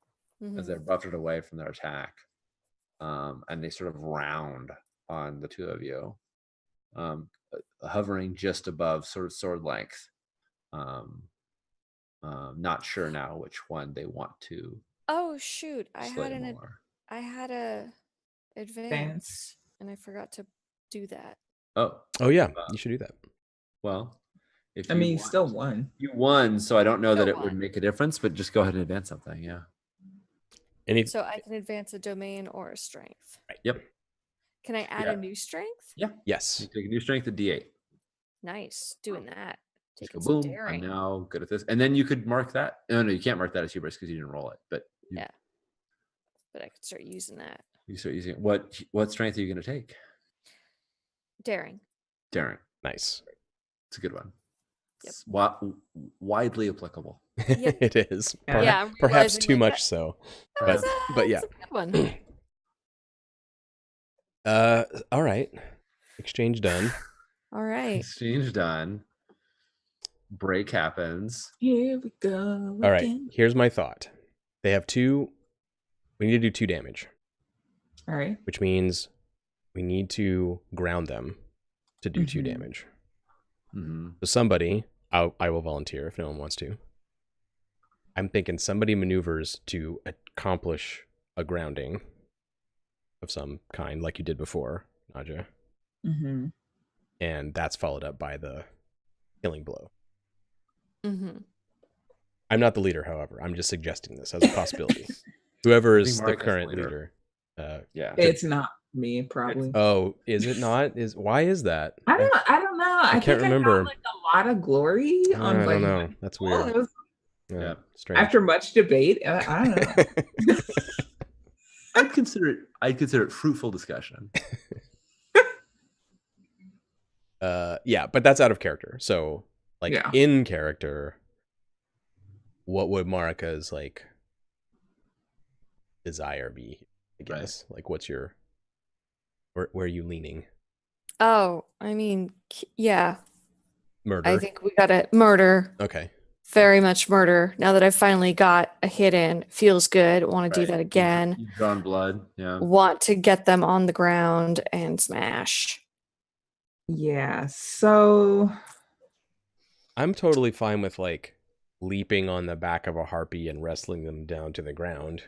as they're buffeted away from their attack. And they sort of round on the 2 of you, hovering just above sort of sword length. Not sure now which one they want to. Oh shoot! I slay had more. a advance, and I forgot to do that. Oh yeah, you should do that. well, if I you mean, you want- still won. You won, so I don't know that Still it would won. make a difference, but just go ahead and advance something. Yeah. So I can advance a domain or a strength. Yep. Can I add Yeah. a new strength? Yes. You take a new strength to D8. Nice, doing that. Just go Taking some boom. I'm daring. now good at this, and then you could mark that. No, you can't mark that as hubris because you didn't roll it. But Yeah. But I could start using that. you start using it. What strength are you going to take? Daring. Daring. Nice. It's a good one. Yep. It's widely applicable. Yep. It is. Yeah. Yeah, I'm Perhaps realizing, too like, much so. That was But yeah. that's a good one. All right. Exchange done. All right. Exchange done. Break happens. Here we go. All right. again. Here's my thought. They have 2. We need to do 2 damage, All right. which means we need to ground them to do 2 Mhm. damage. Mm-hmm. So somebody, I will volunteer if no one wants to. I'm thinking somebody maneuvers to accomplish a grounding of some kind, like you did before, Naja, Mm-hmm. and that's followed up by the killing blow. Mm-hmm. I'm not the leader, however. I'm just suggesting this as a possibility. Whoever I think is the Marika's the current leader. leader. Yeah. It's not me, probably. Oh, is it not? Why is that? I don't know. I can't think remember. I got, like a lot of glory I on don't like know. That's well, weird. it was- Yeah. Strange. after much debate. I don't know. I'd consider it fruitful discussion. Yeah, but that's out of character. So Like Yeah. in character, what would Marika's like desire be? I guess. Like, what's your where are you leaning? Oh, I mean, yeah. I Murder. think we gotta murder. Okay. Very much murder. Now that I've finally got a hit in, feels good. Want to do Right. that again. You've drawn blood. Yeah. Want to get them on the ground and smash. Yeah. So I'm totally fine with like leaping on the back of a harpy and wrestling them down to the ground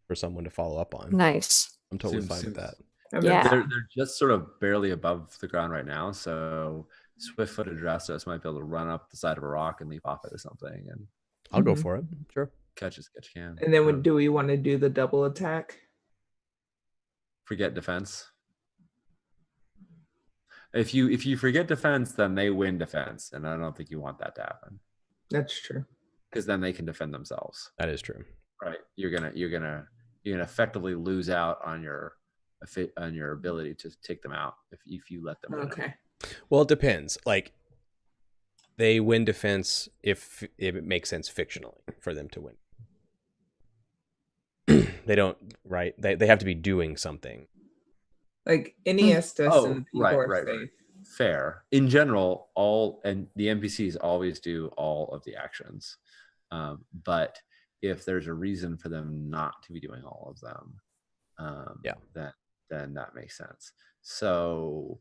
for someone to follow up on. Nice. I'm totally fine with that. Yeah. They're just sort of barely above the ground right now, so swift-footed Drastos might be able to run up the side of a rock and leap off it or something, and I'll go for it. Sure. catch as catch can. And then do we want to do the double attack? Forget defense. If you forget defense, then they win defense, and I don't think you want that to happen That's true. because then they can defend themselves. That is true. Right? You're gonna effectively lose out on your ability to take them out if you let them win. Okay. Well, it depends. Like they win defense if it makes sense fictionally for them to win. They don't, right? They have to be doing something. Like Iniestas and people are right. safe. Fair. In general, and the NPCs always do all of the actions. But if there's a reason for them not to be doing all of them, then that makes sense. So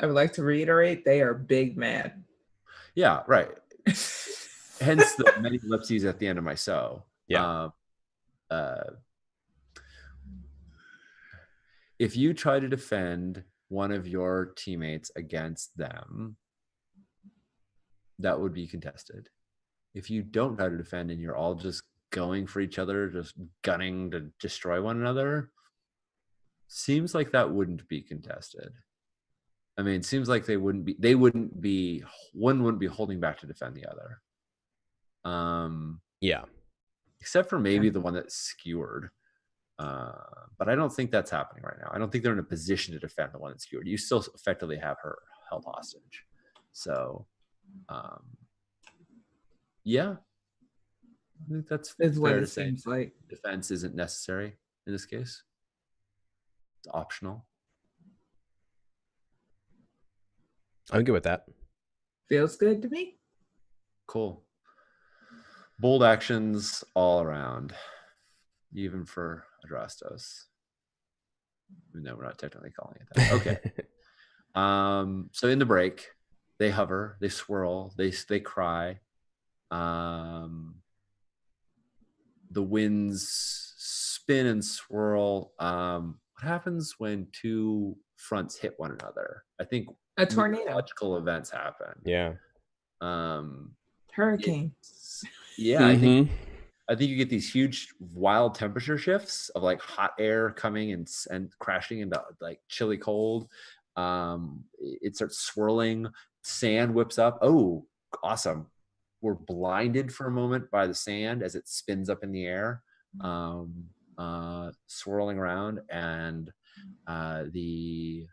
I would like to reiterate, they are big mad. yeah, right. Hence the many ellipses at the end of my so. Yeah. If you try to defend one of your teammates against them, that would be contested. If you don't try to defend and you're all just going for each other, just gunning to destroy one another, seems like that wouldn't be contested. I mean, it seems like one wouldn't be holding back to defend the other. Yeah. Except for maybe the one that's skewered. But I don't think that's happening right now. I don't think they're in a position to defend the one that's skewered. You still effectively have her held hostage. So, yeah. I think that's what fair it to say. seems like. Defense isn't necessary in this case. It's optional. I'm good with that. Feels good to me. Cool. Bold actions all around, even for Adrastos. Even though we're not technically calling it that. Okay. So in the break, they hover, they swirl, they cry. The winds spin and swirl. What happens when two fronts hit one another? I think a tornado. Meteorological events happen. Yeah. Hurricane. Yeah, I think you get these huge wild temperature shifts of like hot air coming and crashing into like chilly cold. It starts swirling, sand whips up. Oh, awesome. We're blinded for a moment by the sand as it spins up in the air, swirling around, and like the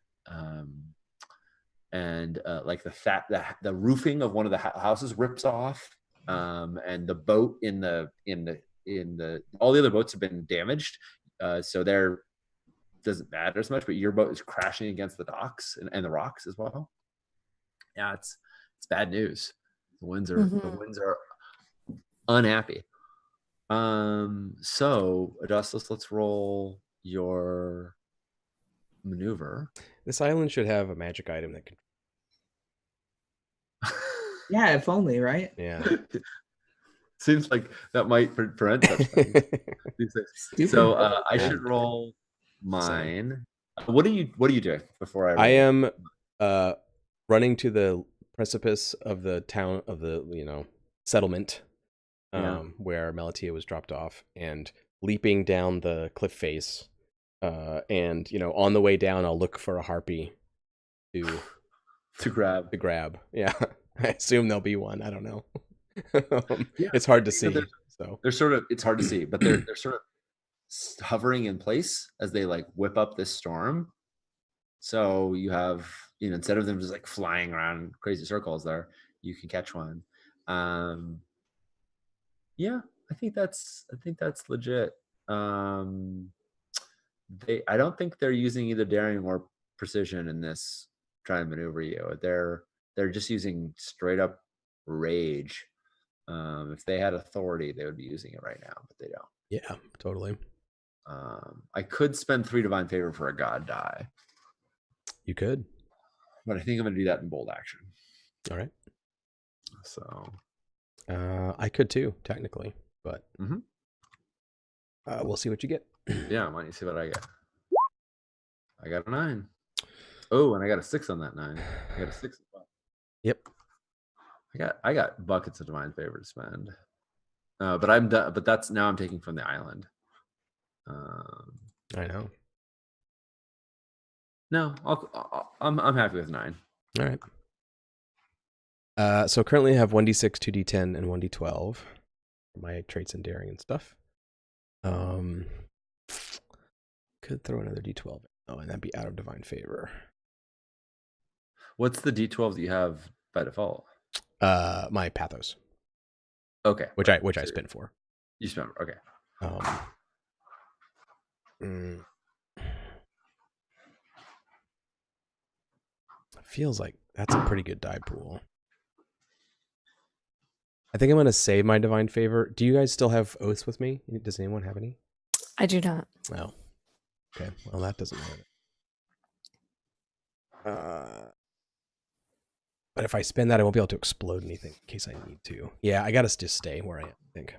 roofing of one of the houses rips off, and the boat in the all the other boats have been damaged, so there doesn't matter as much, but your boat is crashing against the docks and the rocks as well. Yeah, it's bad news. The winds are unhappy. So Augustus, let's roll your maneuver. This island should have a magic item that can. Yeah, if only, right? Yeah. Seems like that might prevent such things. So I should roll mine. What are you doing before I roll? I am running to the precipice of the town of the settlement where Melatia was dropped off, and leaping down the cliff face, and on the way down I'll look for a harpy to grab. Yeah. I assume there'll be one. I don't know. It's hard to see. They're sort of, it's hard to see, but they're sort of hovering in place as they like whip up this storm. So you have, instead of them just like flying around in crazy circles there, you can catch one. Yeah, I think that's legit. I don't think they're using either daring or precision in this, trying to maneuver you. They're just using straight up rage. If they had authority, they would be using it right now, but they don't. Yeah, totally. I could spend 3 divine favor for a god die. You could. But I think I'm going to do that in bold action. All right. So. I could too, technically, but we'll see what you get. Yeah, why don't you see what I get? I got a 9. Oh, and I got a 6 on that 9. I got a 6 as well. Yep. I got buckets of divine favor to spend. But I'm done. But that's now I'm taking from the island. I know. No, I'm happy with 9. All right. So currently I have 1d6, 2d10, and 1d12 for my traits and daring and stuff. Could throw another d12. Oh, and that'd be out of divine favor. What's the d12 that you have by default? My pathos. Okay. Which I spent for. You spent, okay. Feels like that's a pretty good die pool. I think I'm going to save my divine favor. Do you guys still have oaths with me? Does anyone have any? I do not. Oh. Okay. Well, that doesn't matter. But if I spend that, I won't be able to explode anything in case I need to. Yeah, I got to just stay where I am, I think.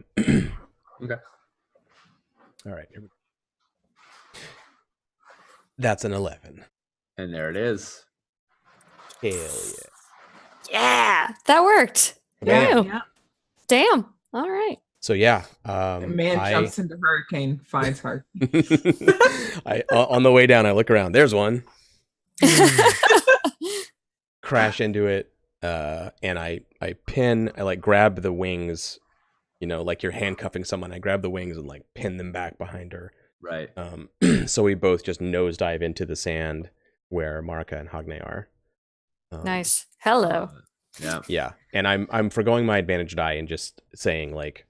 Okay. All right. Here we go. That's an 11. And there it is. Hell yeah. Yeah, that worked. Bam. Yeah. Damn. All right. So yeah, Man jumps into hurricane, finds her. I on the way down, I look around. There's one. Crash into it, and I like grab the wings, like you're handcuffing someone. I grab the wings and like pin them back behind her. Right. So we both just nosedive into the sand where Marika and Hagne are. Nice. Hello. Yeah. Yeah, and I'm forgoing my advantage die and just saying like,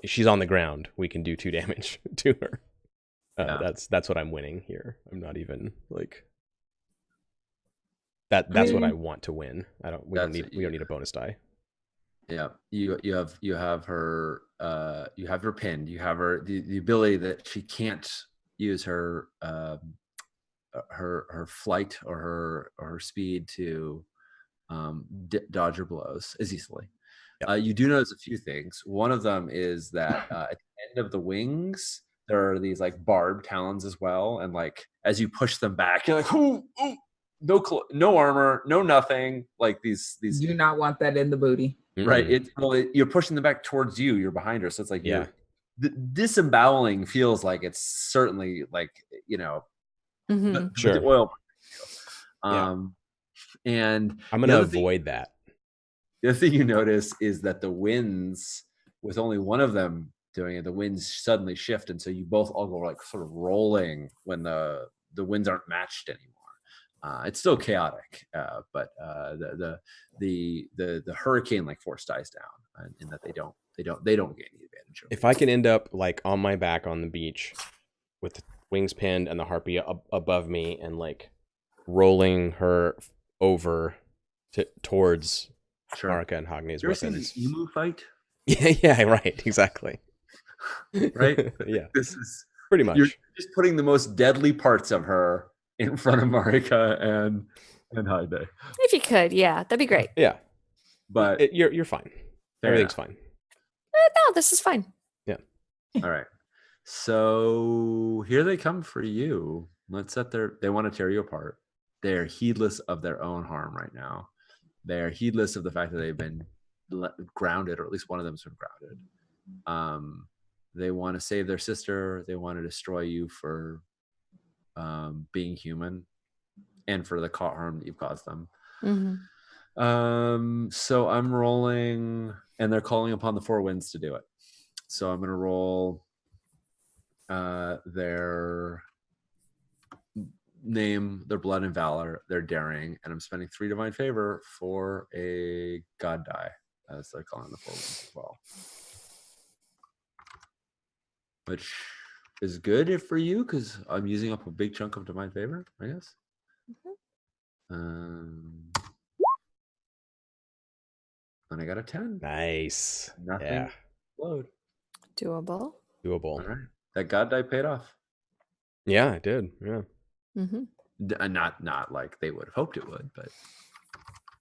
she's on the ground. We can do 2 damage to her. That's what I'm winning here. I'm not even like that. That's what I want to win. We don't need a bonus die. Yeah, you have her. You have her pinned. You have her the ability that she can't use her her flight or her speed to dodge her blows as easily. Yep. You do notice a few things. One of them is that at the end of the wings, there are these like barbed talons as well, and like as you push them back, you're like, ooh, no armor, no nothing. Like these. You do not want that in the booty, right? You're pushing them back towards you. You're behind her, so it's like the disemboweling feels like it's certainly like sure. The oil. And I'm gonna avoid that. The other thing you notice is that the winds, with only one of them doing it, the winds suddenly shift, and so you both all go like sort of rolling when the winds aren't matched anymore. It's still chaotic, but the hurricane like force dies down, in that they don't gain any advantage. If I can end up like on my back on the beach with the wings pinned and the harpy above me and like rolling her over towards Marika and Hagne's weapons. Emu fight? Yeah, right, exactly. Right? Yeah. This is pretty much. You're just putting the most deadly parts of her in front of Marika and Hagne. If you could, yeah, that'd be great. Yeah. But you're fine. Everything's fine. No, this is fine. Yeah. All right. So here they come for you. They want to tear you apart. They're heedless of their own harm right now. They're heedless of the fact that they've been grounded, or at least one of them's been grounded. They want to save their sister. They want to destroy you for being human and for the harm that you've caused them. Mm-hmm. So I'm rolling, and they're calling upon the 4 winds to do it. So I'm going to roll their name, their blood and valor, their daring, and I'm spending 3 divine favor for a god die, as they're calling the 4 wounds as well. Which is good for you because I'm using up a big chunk of divine favor, I guess. And I got a 10. Nice. Nothing Yeah. explode. Doable. Doable. All right. That god die paid off. Yeah, it did. Yeah. Mm-hmm. Not like they would have hoped it would, but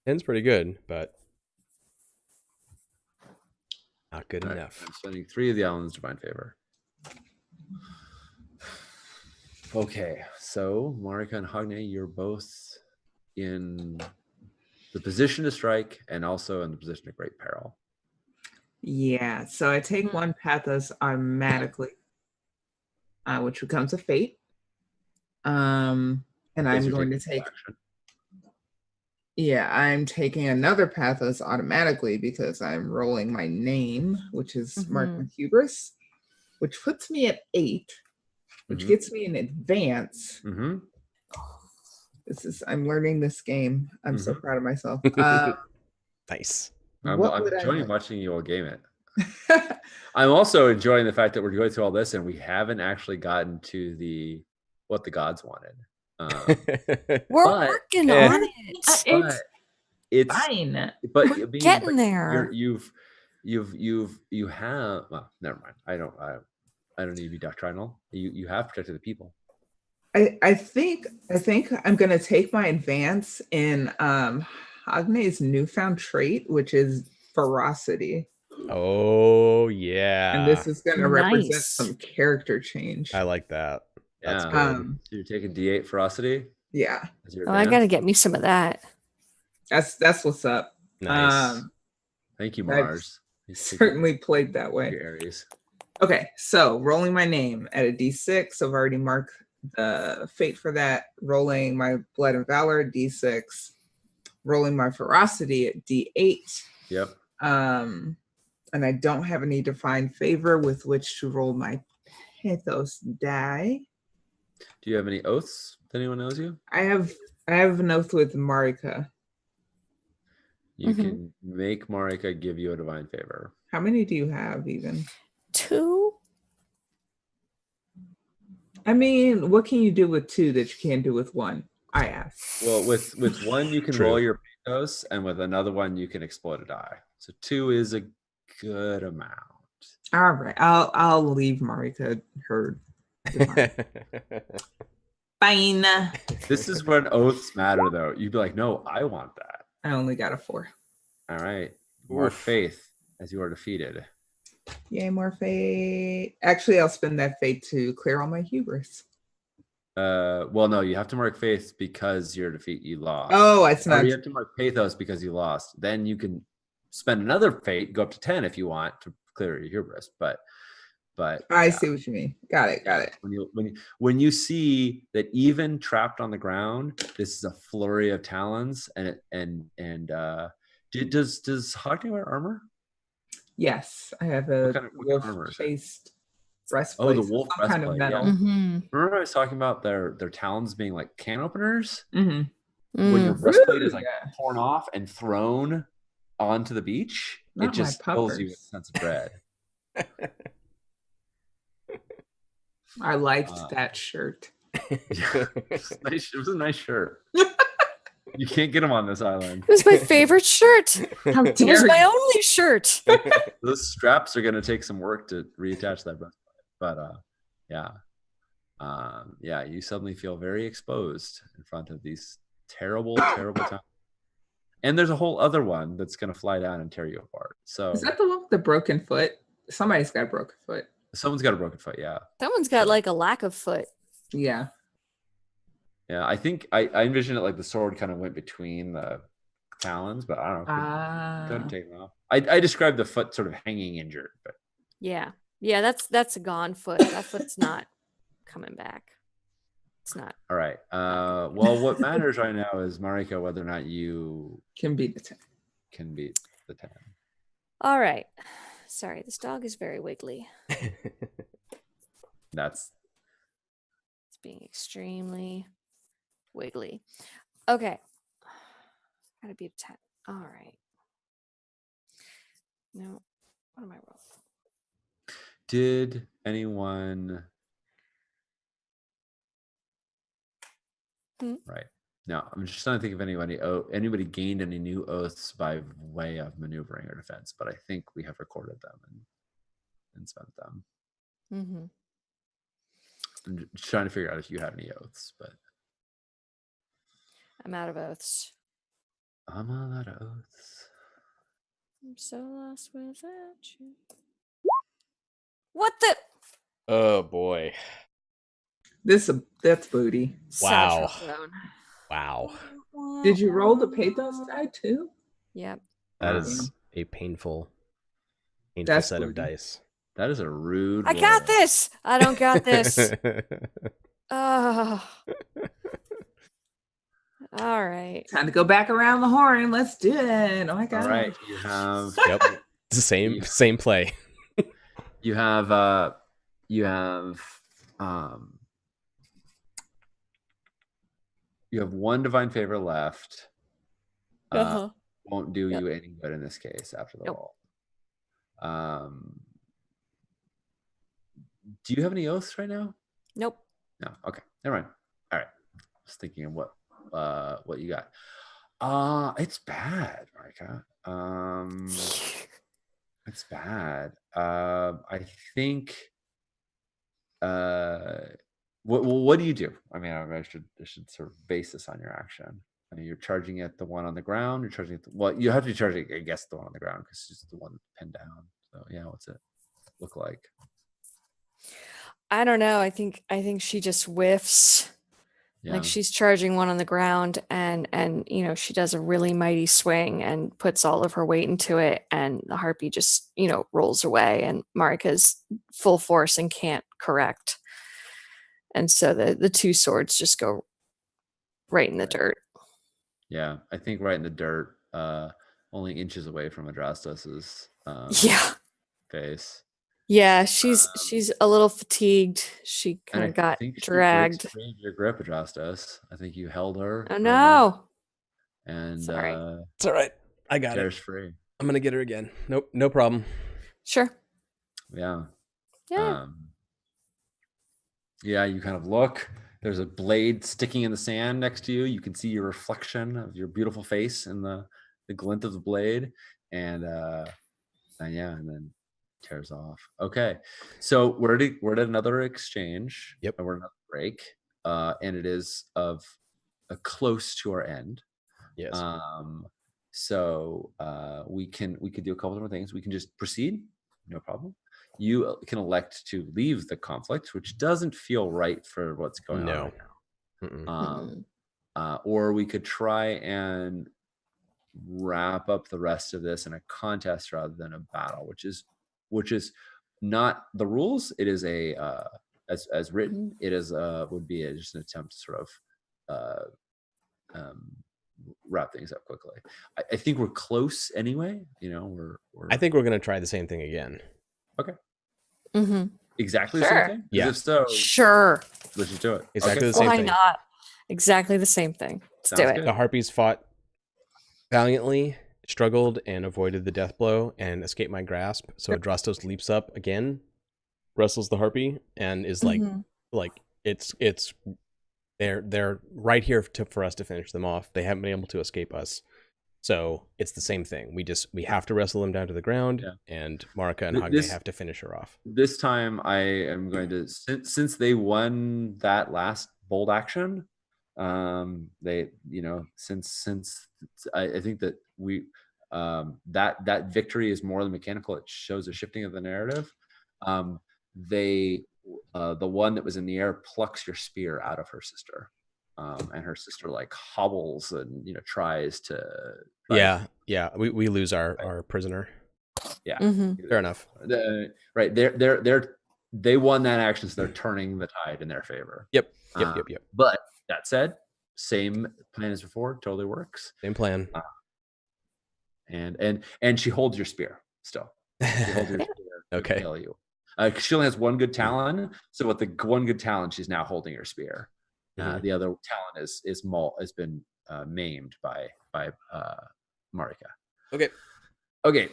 10's pretty good, but not good all right, enough. I'm spending 3 of the island's divine favor. Okay, so Marika and Hogne, you're both in the position to strike and also in the position of great peril. Yeah, so I take one pathos automatically, which becomes a fate. And I'm going to take action. Yeah, I'm taking another pathos automatically because I'm rolling my name, which is Mark with Hubris, which puts me at 8, which gets me in advance. I'm learning this game. I'm so proud of myself. Nice. I'm enjoying watching you all game it. I'm also enjoying the fact that we're going through all this and we haven't actually gotten to what the gods wanted. We're working on it. It's fine. But we're getting there. You have. Well, never mind. I don't need to be doctrinal. You have protected the people. I think I'm gonna take my advance in Hogne's newfound trait, which is ferocity. Oh yeah. And this is gonna represent some character change. I like that. That's good. So you're taking D8 ferocity? Yeah. I gotta get me some of that. That's what's up. Nice. Thank you, Mars. Certainly played that way. Aries. Okay, so rolling my name at a D6. I've already marked the fate for that. Rolling my blood and valor, D6. Rolling my ferocity at D8. Yep. And I don't have any divine favor with which to roll my pathos die. Do you have any oaths that anyone knows you? I have an oath with Marika. You can make Marika give you a divine favor. How many do you have even? 2. I mean, what can you do with 2 that you can't do with 1? I ask. Well, with 1 you can roll your pathos, and with another one you can explode a die. So 2 is a good amount. All right, I'll leave Marika her. Fine. This is when oaths matter, though. You'd be like, no, I want that. I only got a 4. All right. Mark faith as you are defeated. Yay, more fate. Actually, I'll spend that fate to clear all my hubris. Well, no, you have to mark faith because your defeat you lost. Oh, it's not. Or you have to mark pathos because you lost. Then you can spend another fate, go up to 10 if you want to clear your hubris. But I see what you mean. Got it. When you see that even trapped on the ground, this is a flurry of talons, does Hogne wear armor? Yes, I have a wolf-chased breastplate. Oh, the wolf breastplate. Kind of metal. Yeah. Remember I was talking about their talons being like can openers? When your breastplate is like torn off and thrown onto the beach, it just fills you with a sense of dread. I liked that shirt. Yeah, it was a nice shirt. You can't get them on this island. It was my favorite shirt. It was my only shirt. Those straps are going to take some work to reattach that breastplate. But you suddenly feel very exposed in front of these terrible times. And there's a whole other one that's going to fly down and tear you apart. So is that the one with the broken foot? Somebody's got a broken foot. Someone's got a broken foot, yeah. Someone's got like a lack of foot. Yeah. Yeah, I think I envision it like the sword kind of went between the talons, but I don't know. Couldn't take them off. I described the foot sort of hanging injured, but yeah, that's a gone foot. That foot's not coming back. It's not. All right. Well, what matters right now is Marika, whether or not you can beat the 10. Can beat the 10. All right. Sorry, this dog is very wiggly. It's being extremely wiggly. Okay. Gotta be a 10. All right. No. What am I rolling? Did anyone? Right. No, I'm just trying to think if anybody gained any new oaths by way of maneuvering or defense, but I think we have recorded them and spent them. Mm-hmm. I'm just trying to figure out if you had any oaths, but I'm out of oaths. I'm all out of oaths. I'm so lost without you. What the? Oh boy. That's booty. Wow. Sad trombone. Wow. Did you roll the pathos die too? Yep. That is a painful That's set of booty. dice. That is a rude. I got this. I don't got this. Oh. All right. Time to go back around the horn. Let's do it. Oh my god. All right, you have. Yep. It's the same play. You have one divine favor left. Won't do you any good in this case after the roll. Do you have any oaths right now? Nope. No. Okay. Never mind. All right. I was thinking of what you got. It's bad, Marika. It's bad. I think. What do you do? I mean, I should sort of base this on your action. I mean, you're charging at the one on the ground. You're charging at you have to be charging, I guess, the one on the ground because it's the one pinned down. So yeah, what's it look like? I don't know. I think she just whiffs. Yeah. Like she's charging one on the ground and she does a really mighty swing and puts all of her weight into it, and the harpy just, rolls away, and Marika's full force and can't correct. And so the two swords just go right in the dirt. Yeah, I think right in the dirt, only inches away from Adrastus's face. Yeah, she's a little fatigued. She kind of got dragged. She breaks your grip, Adrastus. I think you held her. Oh no! And sorry, it's all right. I got it. Free. I'm gonna get her again. Nope, no problem. Sure. Yeah. Yeah. Yeah, you kind of look. There's a blade sticking in the sand next to you. You can see your reflection of your beautiful face in the glint of the blade, and then tears off. Okay, so we're at another exchange. Yep. And we're at another break, and it is of a close to our end. Yes. So we could do a couple different things. We can just proceed, no problem. You can elect to leave the conflict, which doesn't feel right for what's going on right now. Or we could try and wrap up the rest of this in a contest rather than a battle, which is not the rules. It is a as written. It is would be just an attempt to sort of wrap things up quickly. I think we're close anyway. We're I think we're gonna try the same thing again. Okay. Mm-hmm. Exactly the same thing? Yeah. If so, sure. Let's just do it. Exactly the same thing. Why not? Exactly the same thing. Let's do it. The harpies fought valiantly, struggled, and avoided the death blow and escaped my grasp. So Adrastos leaps up again, wrestles the harpy, and is like it's they're right here for us to finish them off. They haven't been able to escape us. So it's the same thing. We have to wrestle them down to the ground, and Marika and Hagne have to finish her off. This time I am going to, since they won that last bold action, they, since I think that we that victory is more than mechanical. It shows a shifting of the narrative. The one that was in the air plucks your spear out of her sister. And her sister hobbles and tries to. We lose our prisoner. Yeah, fair enough. Right, they won that action, so they're turning the tide in their favor. Yep. But that said, same plan as before, totally works. Same plan. And she holds your spear still. She holds your spear. Okay. Kill you. She only has one good talon, so with the one good talon, she's now holding your spear. The other talent has been maimed by Marika. Okay.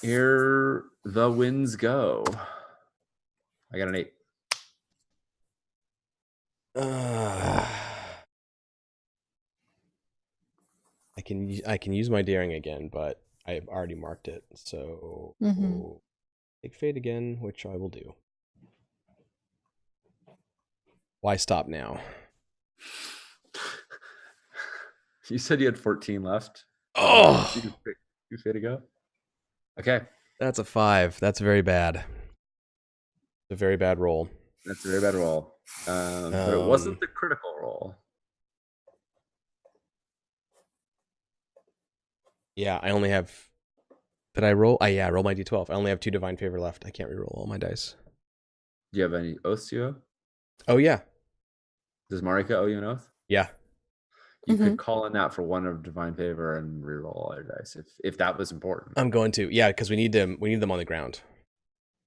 Here the winds go. I got an 8. I can use my daring again, but I've already marked it. So take fate again, which I will do. Why stop now? You said you had 14 left. Oh, you fate to go. Okay, that's a 5. That's very bad. It's a very bad roll. That's a very bad roll. But it wasn't the critical roll. Yeah, I only have. Did I roll? Yeah, roll my d12. I only have 2 divine favor left. I can't reroll all my dice. Do you have any oaths you owe? Oh yeah. Does Marika owe you an oath? Yeah. You could call in that for 1 of divine favor and reroll all your dice if that was important. I'm going to. Yeah, because we need them on the ground.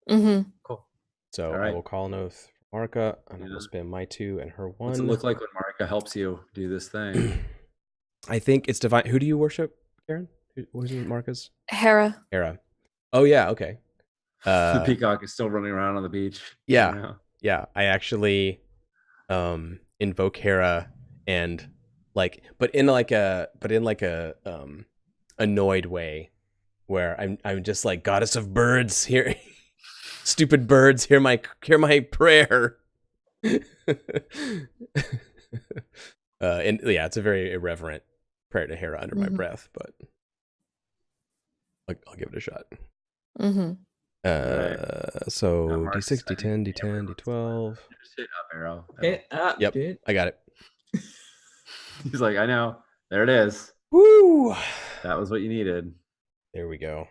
Cool. So I will call an oath for Marika, and I will spend my 2 and her 1. What's it look like when Marika helps you do this thing? I think it's divine. Who do you worship, Karen? Who's Marika's? Hera. Oh yeah, okay. The peacock is still running around on the beach. Yeah. Yeah. I actually invoke Hera and but in a annoyed way, where I'm just like, goddess of birds, here stupid birds, hear my prayer. And yeah, it's a very irreverent prayer to Hera under my breath, but I'll give it a shot. So D6, D10, D10, D12. Just hit up arrow. Hit up, Yep, dude. I got it. He's like, I know. There it is. Woo! That was what you needed. There we go.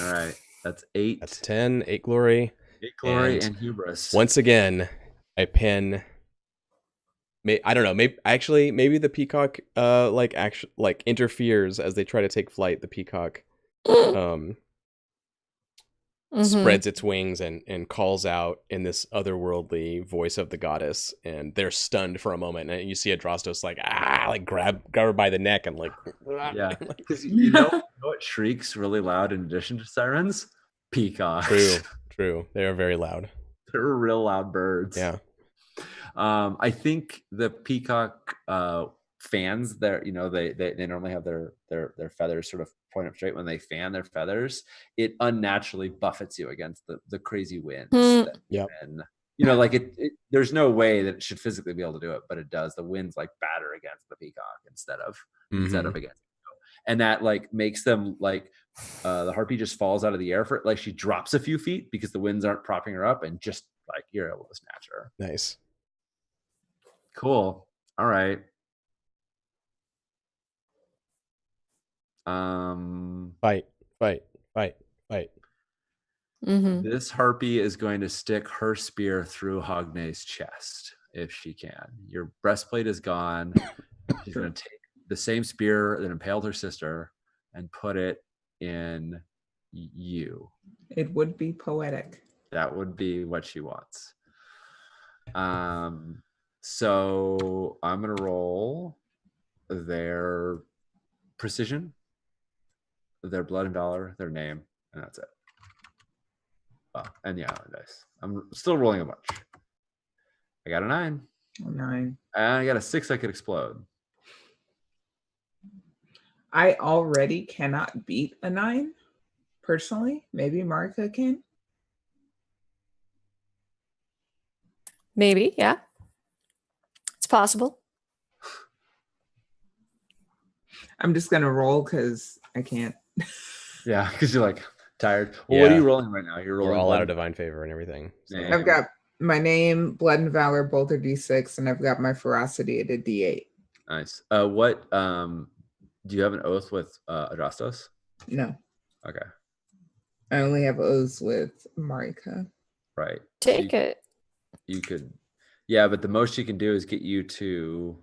All right. That's 8. That's 10. 8 glory. 8 glory and hubris. Once again, I pin. I don't know. Maybe the peacock interferes as they try to take flight. The peacock spreads its wings and calls out in this otherworldly voice of the goddess, and they're stunned for a moment. And you see Adrastos grab her by the neck and yeah, because you know what shrieks really loud in addition to sirens? Peacocks. True. They are very loud. They're real loud birds. Yeah. I think the peacock fans, they normally have their feathers sort of point up straight. When they fan their feathers, it unnaturally buffets you against the crazy winds. And there's no way that it should physically be able to do it, but it does. The winds batter against the peacock instead of against you. And that makes them the harpy just falls out of the air for it. She drops a few feet because the winds aren't propping her up, and just you're able to snatch her. Nice. Cool. All right. Fight. This harpy is going to stick her spear through Hogne's chest if she can. Your breastplate is gone. She's going to take the same spear that impaled her sister and put it in you. It would be poetic. That would be what she wants. So I'm going to roll their precision, their blood and valor, their name, and that's it. And yeah, dice. I'm still rolling a bunch. I got a 9. A 9. And I got a 6 I could explode. I already cannot beat a 9, personally. Maybe Marika can. Maybe, yeah. It's possible. I'm just going to roll because I can't. Yeah, because you're tired. Well, what are you rolling right now? You're rolling all out of divine favor and everything. So. I've got my name, blood and valor, both are D6, and I've got my ferocity at a D8. Nice. What do you have an oath with Adrastos? No. Okay. I only have oaths with Marika. Right. Take it. You could, yeah, but the most you can do is get you to.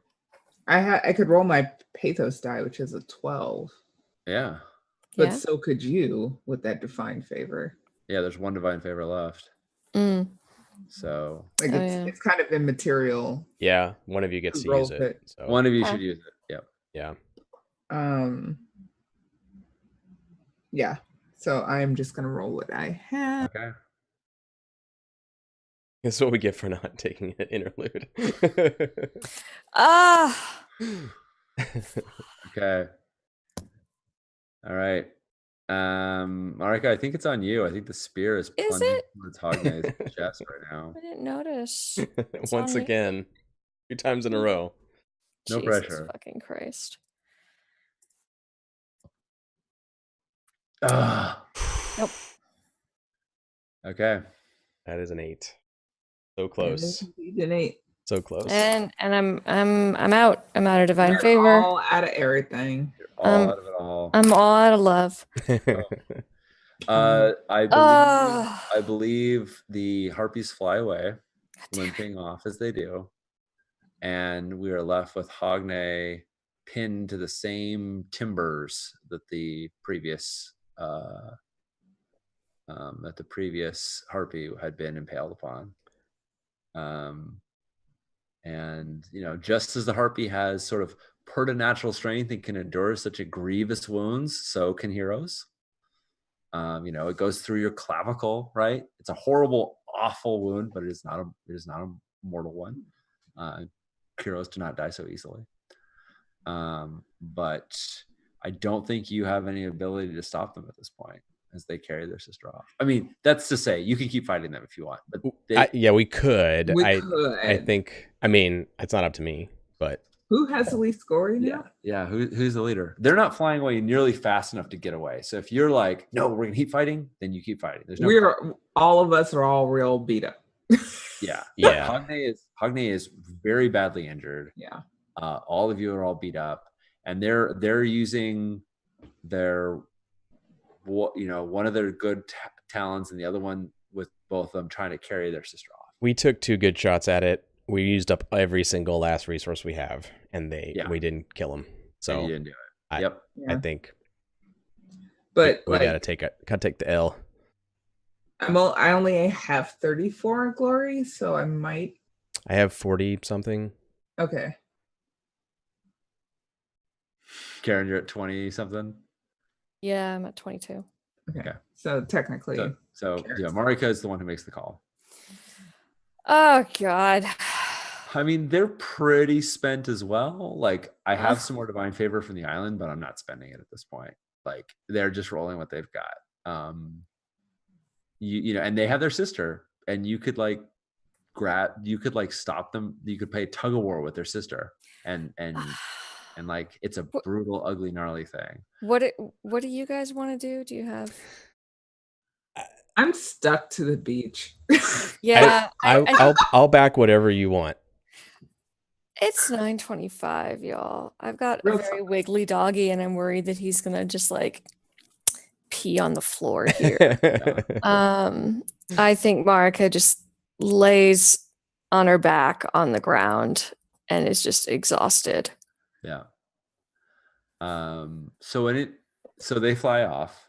I could roll my pathos die, which is a 12. Yeah. But so could you with that divine favor. Yeah, there's 1 divine favor left. So Like it's kind of immaterial. Yeah, one of you gets to use it. So one of you should use it. Yep. Yeah. Yeah. So I'm just gonna roll what I have. Okay. That's what we get for not taking an interlude. Okay. All right. Marika, I think it's on you. I think the spear is plunging towards Hognay's chest right now. I didn't notice. Once again, 2 times in a row. No Jesus pressure. Fucking Christ. Nope. Okay. That is an 8. So close. An 8. So close. And I'm out. I'm out of divine favor. All out of everything. You're all out of it all. I'm all out of love. I believe the harpies fly away, limping off as they do, and we are left with Hognay pinned to the same timbers that the previous harpy had been impaled upon. And just as the harpy has sort of preternatural strength and can endure such a grievous wounds, so can heroes. It goes through your clavicle, right? It's a horrible, awful wound, but it is not a mortal one. Heroes do not die so easily. But I don't think you have any ability to stop them at this point as they carry their sister off. I mean, that's to say, you can keep fighting them if you want. But we could. We could. I think. I mean, it's not up to me, but who has the least scoring now? Yeah. Who's the leader? They're not flying away nearly fast enough to get away. So if you're like, no, we're gonna keep fighting, then you keep fighting. There's no. All of us are all real beat up. Yeah. Hognay is very badly injured. Yeah. All of you are all beat up, and they're using their one of their good talents and the other one with both of them trying to carry their sister off. We took 2 good shots at it. We used up every single last resource we have, and we didn't kill them. So you didn't do it. Yep. I think. But we gotta take the L. I only have 34 glory, so I might. I have 40 something. Okay. Karen, you're at 20 something. Yeah, I'm at 22. Okay. So technically. So Marika is the one who makes the call. Oh God. I mean, they're pretty spent as well. Like, I have some more divine favor from the island, but I'm not spending it at this point. Like, they're just rolling what they've got. And they have their sister, and you could stop them. You could play tug of war with their sister, and like, it's a brutal, ugly, gnarly thing. What do you guys want to do? Do you have? I'm stuck to the beach. Yeah, I'll back whatever you want. It's 9:25, y'all. I've got a very wiggly doggy, and I'm worried that he's gonna just like pee on the floor here. I think Marika just lays on her back on the ground and is just exhausted. Yeah. So they fly off.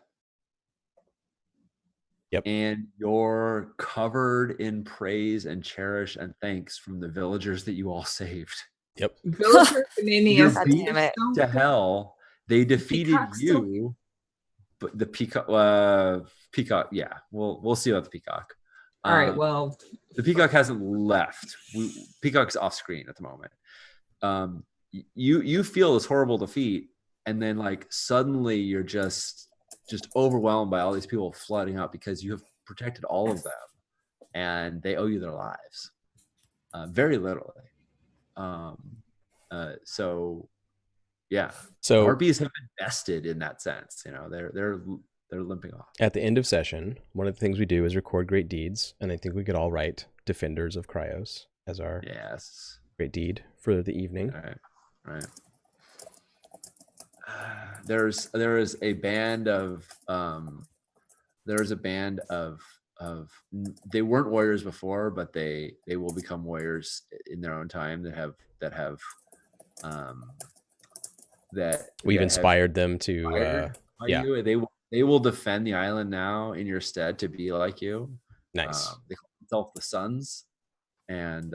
Yep. And you're covered in praise and cherish and thanks from the villagers that you all saved. Yep. Villagers and Indians to hell. They defeated you, but the peacock. Yeah, we'll see about the peacock. All right. Well, the peacock hasn't left. Peacock's off screen at the moment. You feel this horrible defeat, and then like suddenly you're just overwhelmed by all these people flooding out because you have protected all of them, and they owe you their lives, very literally. So harpies have invested in that sense. They're limping off. At the end of session, one of the things we do is record great deeds, and I think we could all write Defenders of Cryos as our great deed for the evening. Right. There is a band of they weren't warriors before, but they will become warriors in their own time that we've inspired them to you. They will defend the island now in your stead to be like you. Nice. They call consult the sons, and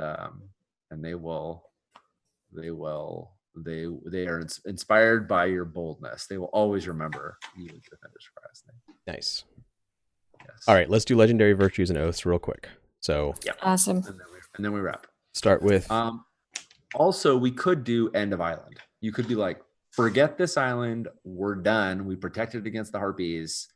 they are inspired by your boldness. They will always remember you as Defenders of Christ. Nice. Yes. All right, let's do legendary virtues and oaths real quick. So Awesome. And then we wrap. Start with also, we could do end of island. You could be like, forget this island. We're done. We protected against the harpies.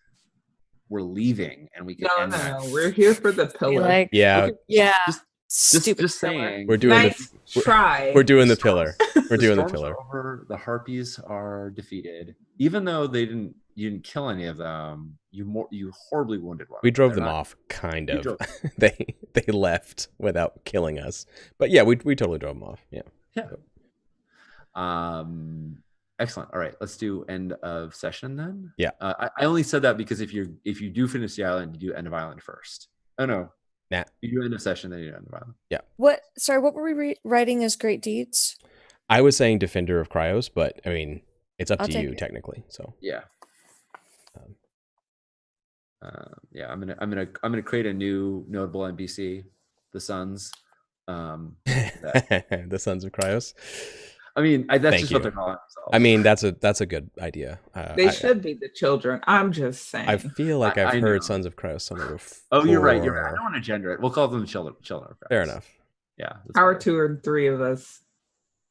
We're leaving, and we could end the No. We're here for the pillar. Like, yeah. Okay, yeah. Just pillar. saying. We're doing Nice try. We're doing the pillar. We're doing the storm's pillar. over, the harpies are defeated. Even though you didn't kill any of them, you horribly wounded one. We drove them off, kind of. They left without killing us. But yeah, we totally drove them off. Yeah. Excellent. All right, let's do end of session then. Yeah. I only said that because if you do finish the island, you do end of island first. Oh no. Nah. You do end of session, then you do end of island. Yeah. What? Sorry, what were we writing as great deeds? I was saying Defender of Cryos, but I mean, it's up I'll to take you it. technically. So Yeah. I'm gonna create a new notable NPC, the Sons. the Sons of Cryos. I mean, that's Thank just you. what they're calling themselves. I mean, that's a good idea. They should be the children. I'm just saying. I feel like I've I heard know. Sons of Cryos somewhere before. Oh, you're right. You're right. I don't want to gender it. We'll call them children. Of Christ. Fair enough. Yeah. How are better. 2 or 3 of us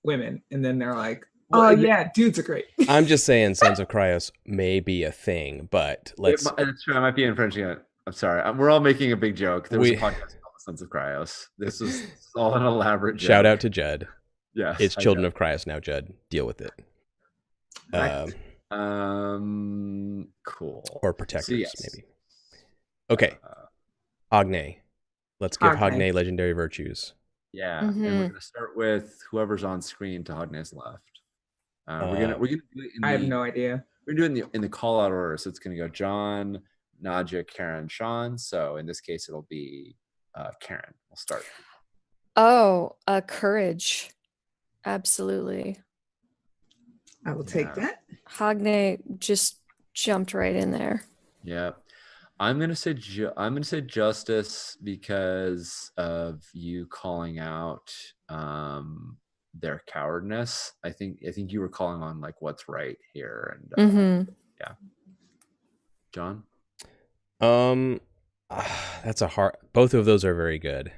women? And then they're like, Well, oh yeah, dudes are great. I'm just saying Sons of Cryos may be a thing, but let's. That's true. I might be infringing it. I'm sorry. We're all making a big joke. There was We- a podcast called The Sons of Cryos. This is all an elaborate joke. Shout out to Judd. Yes. It's Children of Cryos now, Judd. Deal with it. Right. Cool. Or Protectors, yes. maybe. Okay. Hogne. Let's give Hogne. Hogne legendary virtues. Yeah, and we're gonna start with whoever's on screen to Hogne's left. We're gonna do it I have no idea. We're doing in the call out order, so it's gonna go John, Nadja, Karen, Sean. So in this case, it'll be Karen. We'll start. Oh, courage. Absolutely. I will take that. Hogne just jumped right in there. Yeah, I'm gonna say justice because of you calling out their cowardness. I think you were calling on like what's right here, and yeah. John. That's a hard. Both of those are very good.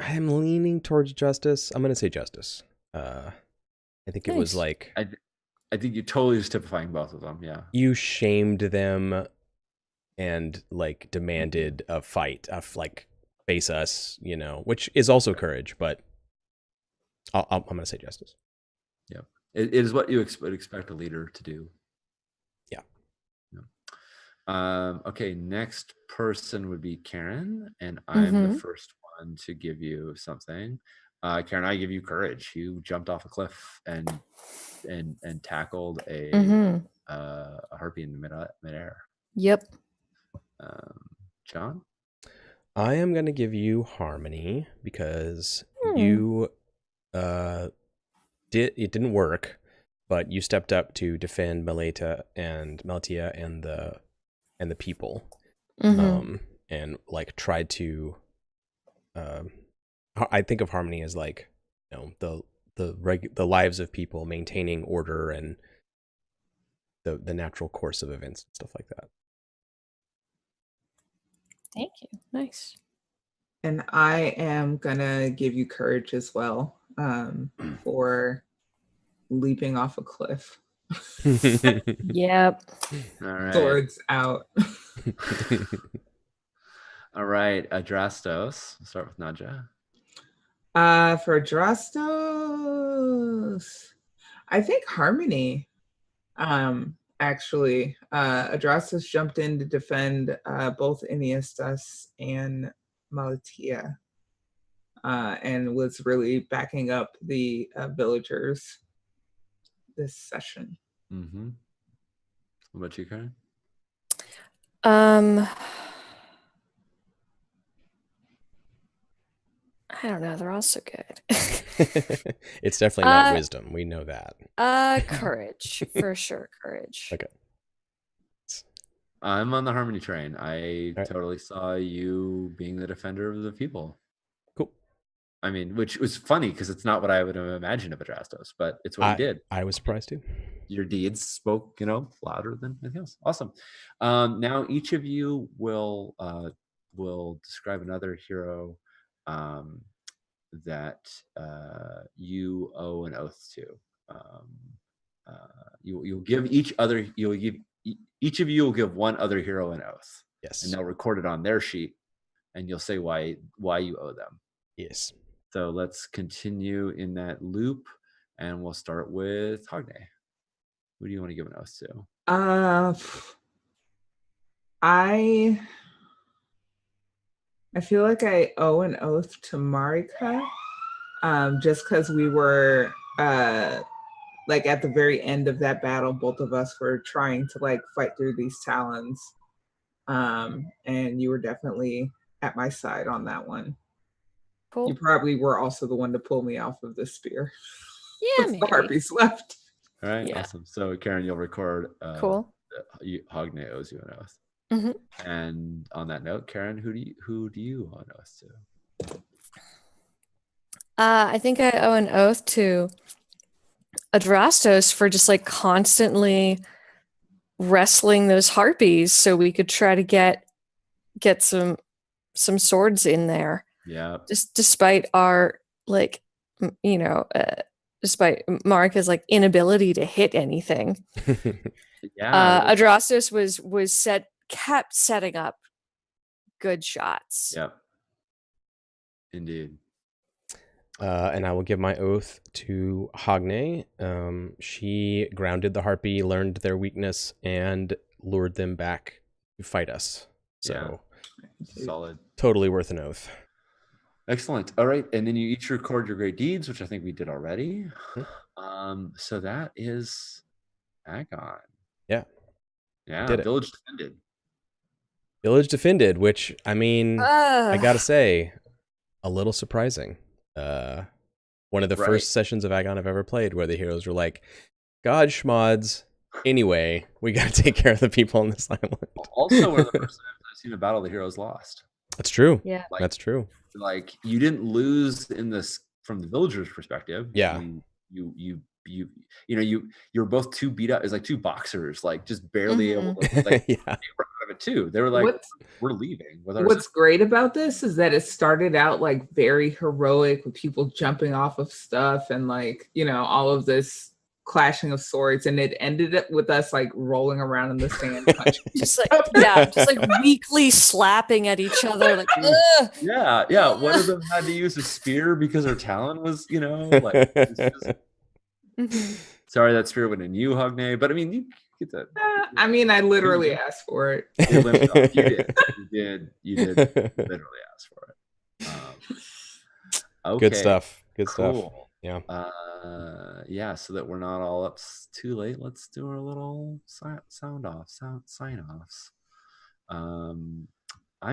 I'm leaning towards justice. I'm gonna say justice. I think it was Nice. like I think you're totally just typifying both of them. Yeah. you shamed them and like demanded a fight, of like face us, which is also courage, but I'm gonna say justice. Yeah. It is what you would expect a leader to do. Yeah. Okay. Next person would be Karen, and I'm the first one to give you something. Karen, I give you courage. You jumped off a cliff and tackled a harpy in midair. Yep. John? I am gonna give you harmony because you it didn't work, but you stepped up to defend Melatia and the people, and like tried to. I think of harmony as like, the lives of people, maintaining order and the natural course of events and stuff like that. Thank you. Nice. And I am gonna give you courage as well, for leaping off a cliff. Yep. All right. Swords out. All right. Adrastos. We'll start with Nadja. For Adrastos, I think harmony. Actually, Adrastos jumped in to defend both Iniestas and Malatia, and was really backing up the villagers this session. Mm-hmm. What about you, Karen? I don't know. They're all so good. It's definitely not wisdom. We know that. Courage for sure. Courage. Okay. I'm on the Harmony train. I right. totally saw you being the defender of the people. Cool. I mean, which was funny because it's not what I would have imagined of Adrastos, but it's what you did. I was surprised too. Your deeds spoke, louder than anything else. Awesome. Now each of you will describe another hero that you owe an oath to. You'll give each of you will give one other hero an oath. Yes. And they'll record it on their sheet, and you'll say why you owe them. Yes. So let's continue in that loop, and we'll start with Hogne. Who do you want to give an oath to? I feel like I owe an oath to Marika, just because we were like at the very end of that battle, both of us were trying to like fight through these talons, and you were definitely at my side on that one. Cool. You probably were also the one to pull me off of the spear. Yeah, maybe. The harpies left. All right, Yeah. awesome. So Karen, you'll record. Cool. Hogne owes you an oath. Mm-hmm. And on that note, Karen, who do you owe an oath to? I think I owe an oath to Adrastos for just like constantly wrestling those harpies so we could try to get some swords in there. Yeah. Just despite our like, despite Marika's like inability to hit anything. Yeah. Adrastos kept setting up good shots. Yep. Indeed. And I will give my oath to Hogne. She grounded the harpy, learned their weakness, and lured them back to fight us. So solid. Totally worth an oath. Excellent. All right. And then you each record your great deeds, which I think we did already. So that is Agon. Yeah. Yeah. Did it. Village defended. Village defended, which, I mean, I gotta say, a little surprising. One of the first sessions of Agon I've ever played where the heroes were like, God schmods, anyway, we gotta take care of the people on this island. Also, one of the first times I've seen a battle the heroes lost. That's true. Yeah. That's true. Like, you didn't lose in this from the villagers' perspective. Yeah. You're both too beat up. It's like two boxers, like just barely able to like yeah. out of it too. They were like, we're leaving. What's great about this is that it started out like very heroic with people jumping off of stuff and like, all of this clashing of swords, and it ended up with us like rolling around in the sand, just like weakly slapping at each other, like ugh. Yeah. One of them had to use a spear because her talon was, like. Sorry, that spear went in you, Hogne. But I mean, you get that. I literally asked for it. You did literally ask for it. Okay. Good stuff. Cool. Yeah. So that we're not all up too late, let's do our little sign offs. I'm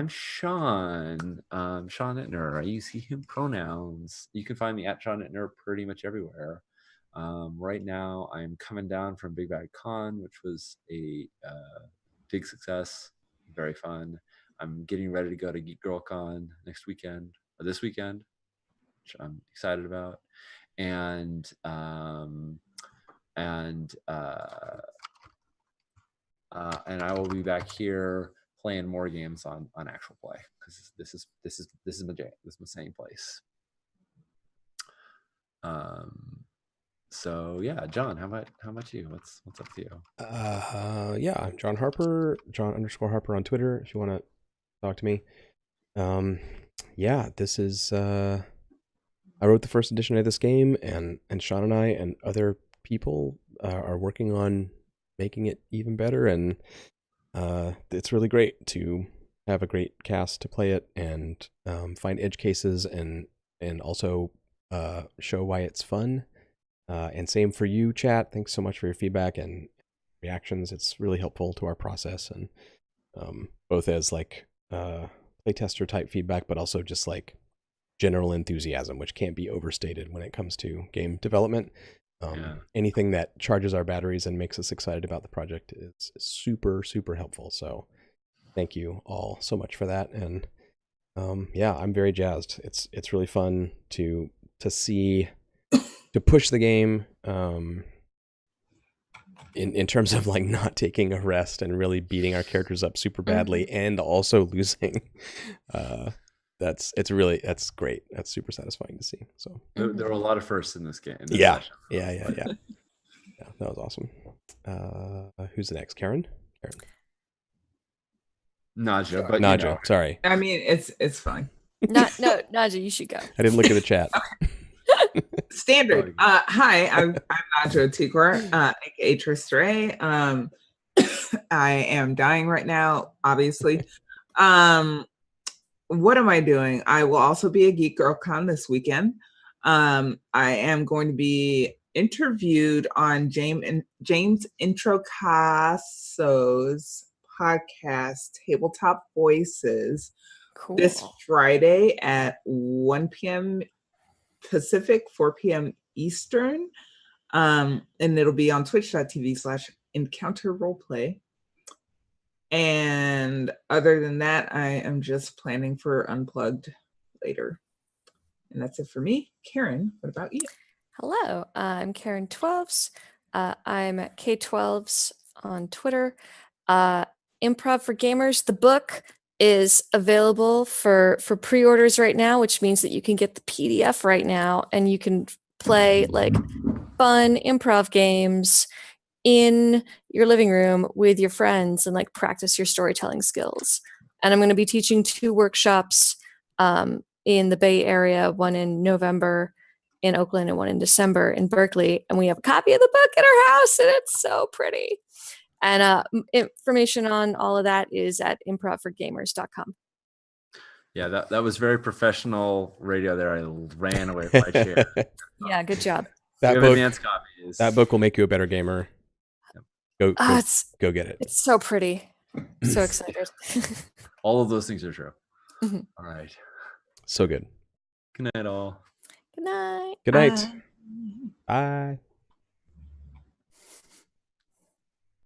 Sean. Sean Ittner. I use he, him pronouns. You can find me at Sean Ittner pretty much everywhere. Right now, I'm coming down from Big Bad Con, which was a big success, very fun. I'm getting ready to go to Geek Girl Con this weekend, which I'm excited about, and I will be back here playing more games on actual play because this is my same place. So yeah, John, how about you? What's up to you? I'm John Harper, John_Harper on Twitter if you want to talk to me. This is I wrote the first edition of this game, and Sean and I and other people are working on making it even better, and it's really great to have a great cast to play it and find edge cases and also show why it's fun. And same for you, chat. Thanks so much for your feedback and reactions. It's really helpful to our process, and both as like playtester type feedback, but also just like general enthusiasm, which can't be overstated when it comes to game development. Anything that charges our batteries and makes us excited about the project is super, super helpful. So thank you all so much for that. And I'm very jazzed. It's really fun to see, to push the game in terms of like not taking a rest and really beating our characters up super badly and also losing. That's great. That's super satisfying to see. So there were a lot of firsts in this game. Yeah, that was awesome. Who's the next? Karen. Naja, but Naja, sorry. I mean, it's fine. Naja, you should go. I didn't look at the chat. Standard. Hi, I'm Naja Tikor, aka Tristre. I am dying right now, obviously. What am I doing? I will also be at Geek Girl Con this weekend. I am going to be interviewed on James Introcaso's podcast, Tabletop Voices, this Friday at 1 p.m. Pacific, 4 p.m. Eastern. And it'll be on twitch.tv/encounter roleplay. And other than that, I am just planning for Unplugged later. And that's it for me. Karen, what about you? Hello, I'm Karen 12s. I'm at K12s on Twitter. Improv for Gamers, the book is available for pre-orders right now, which means that you can get the PDF right now and you can play like fun improv games in your living room with your friends and like practice your storytelling skills. And I'm going to be teaching 2 workshops in the Bay Area, one in November in Oakland and one in December in Berkeley. And we have a copy of the book at our house and it's so pretty. And information on all of that is at improvforgamers.com. Yeah, that was very professional radio there. I ran away from my chair. Yeah, good job. That book will make you a better gamer. Go get it. It's so pretty. I'm so excited. All of those things are true. Mm-hmm. All right. So good. Good night, all. Good night. Good night. Bye.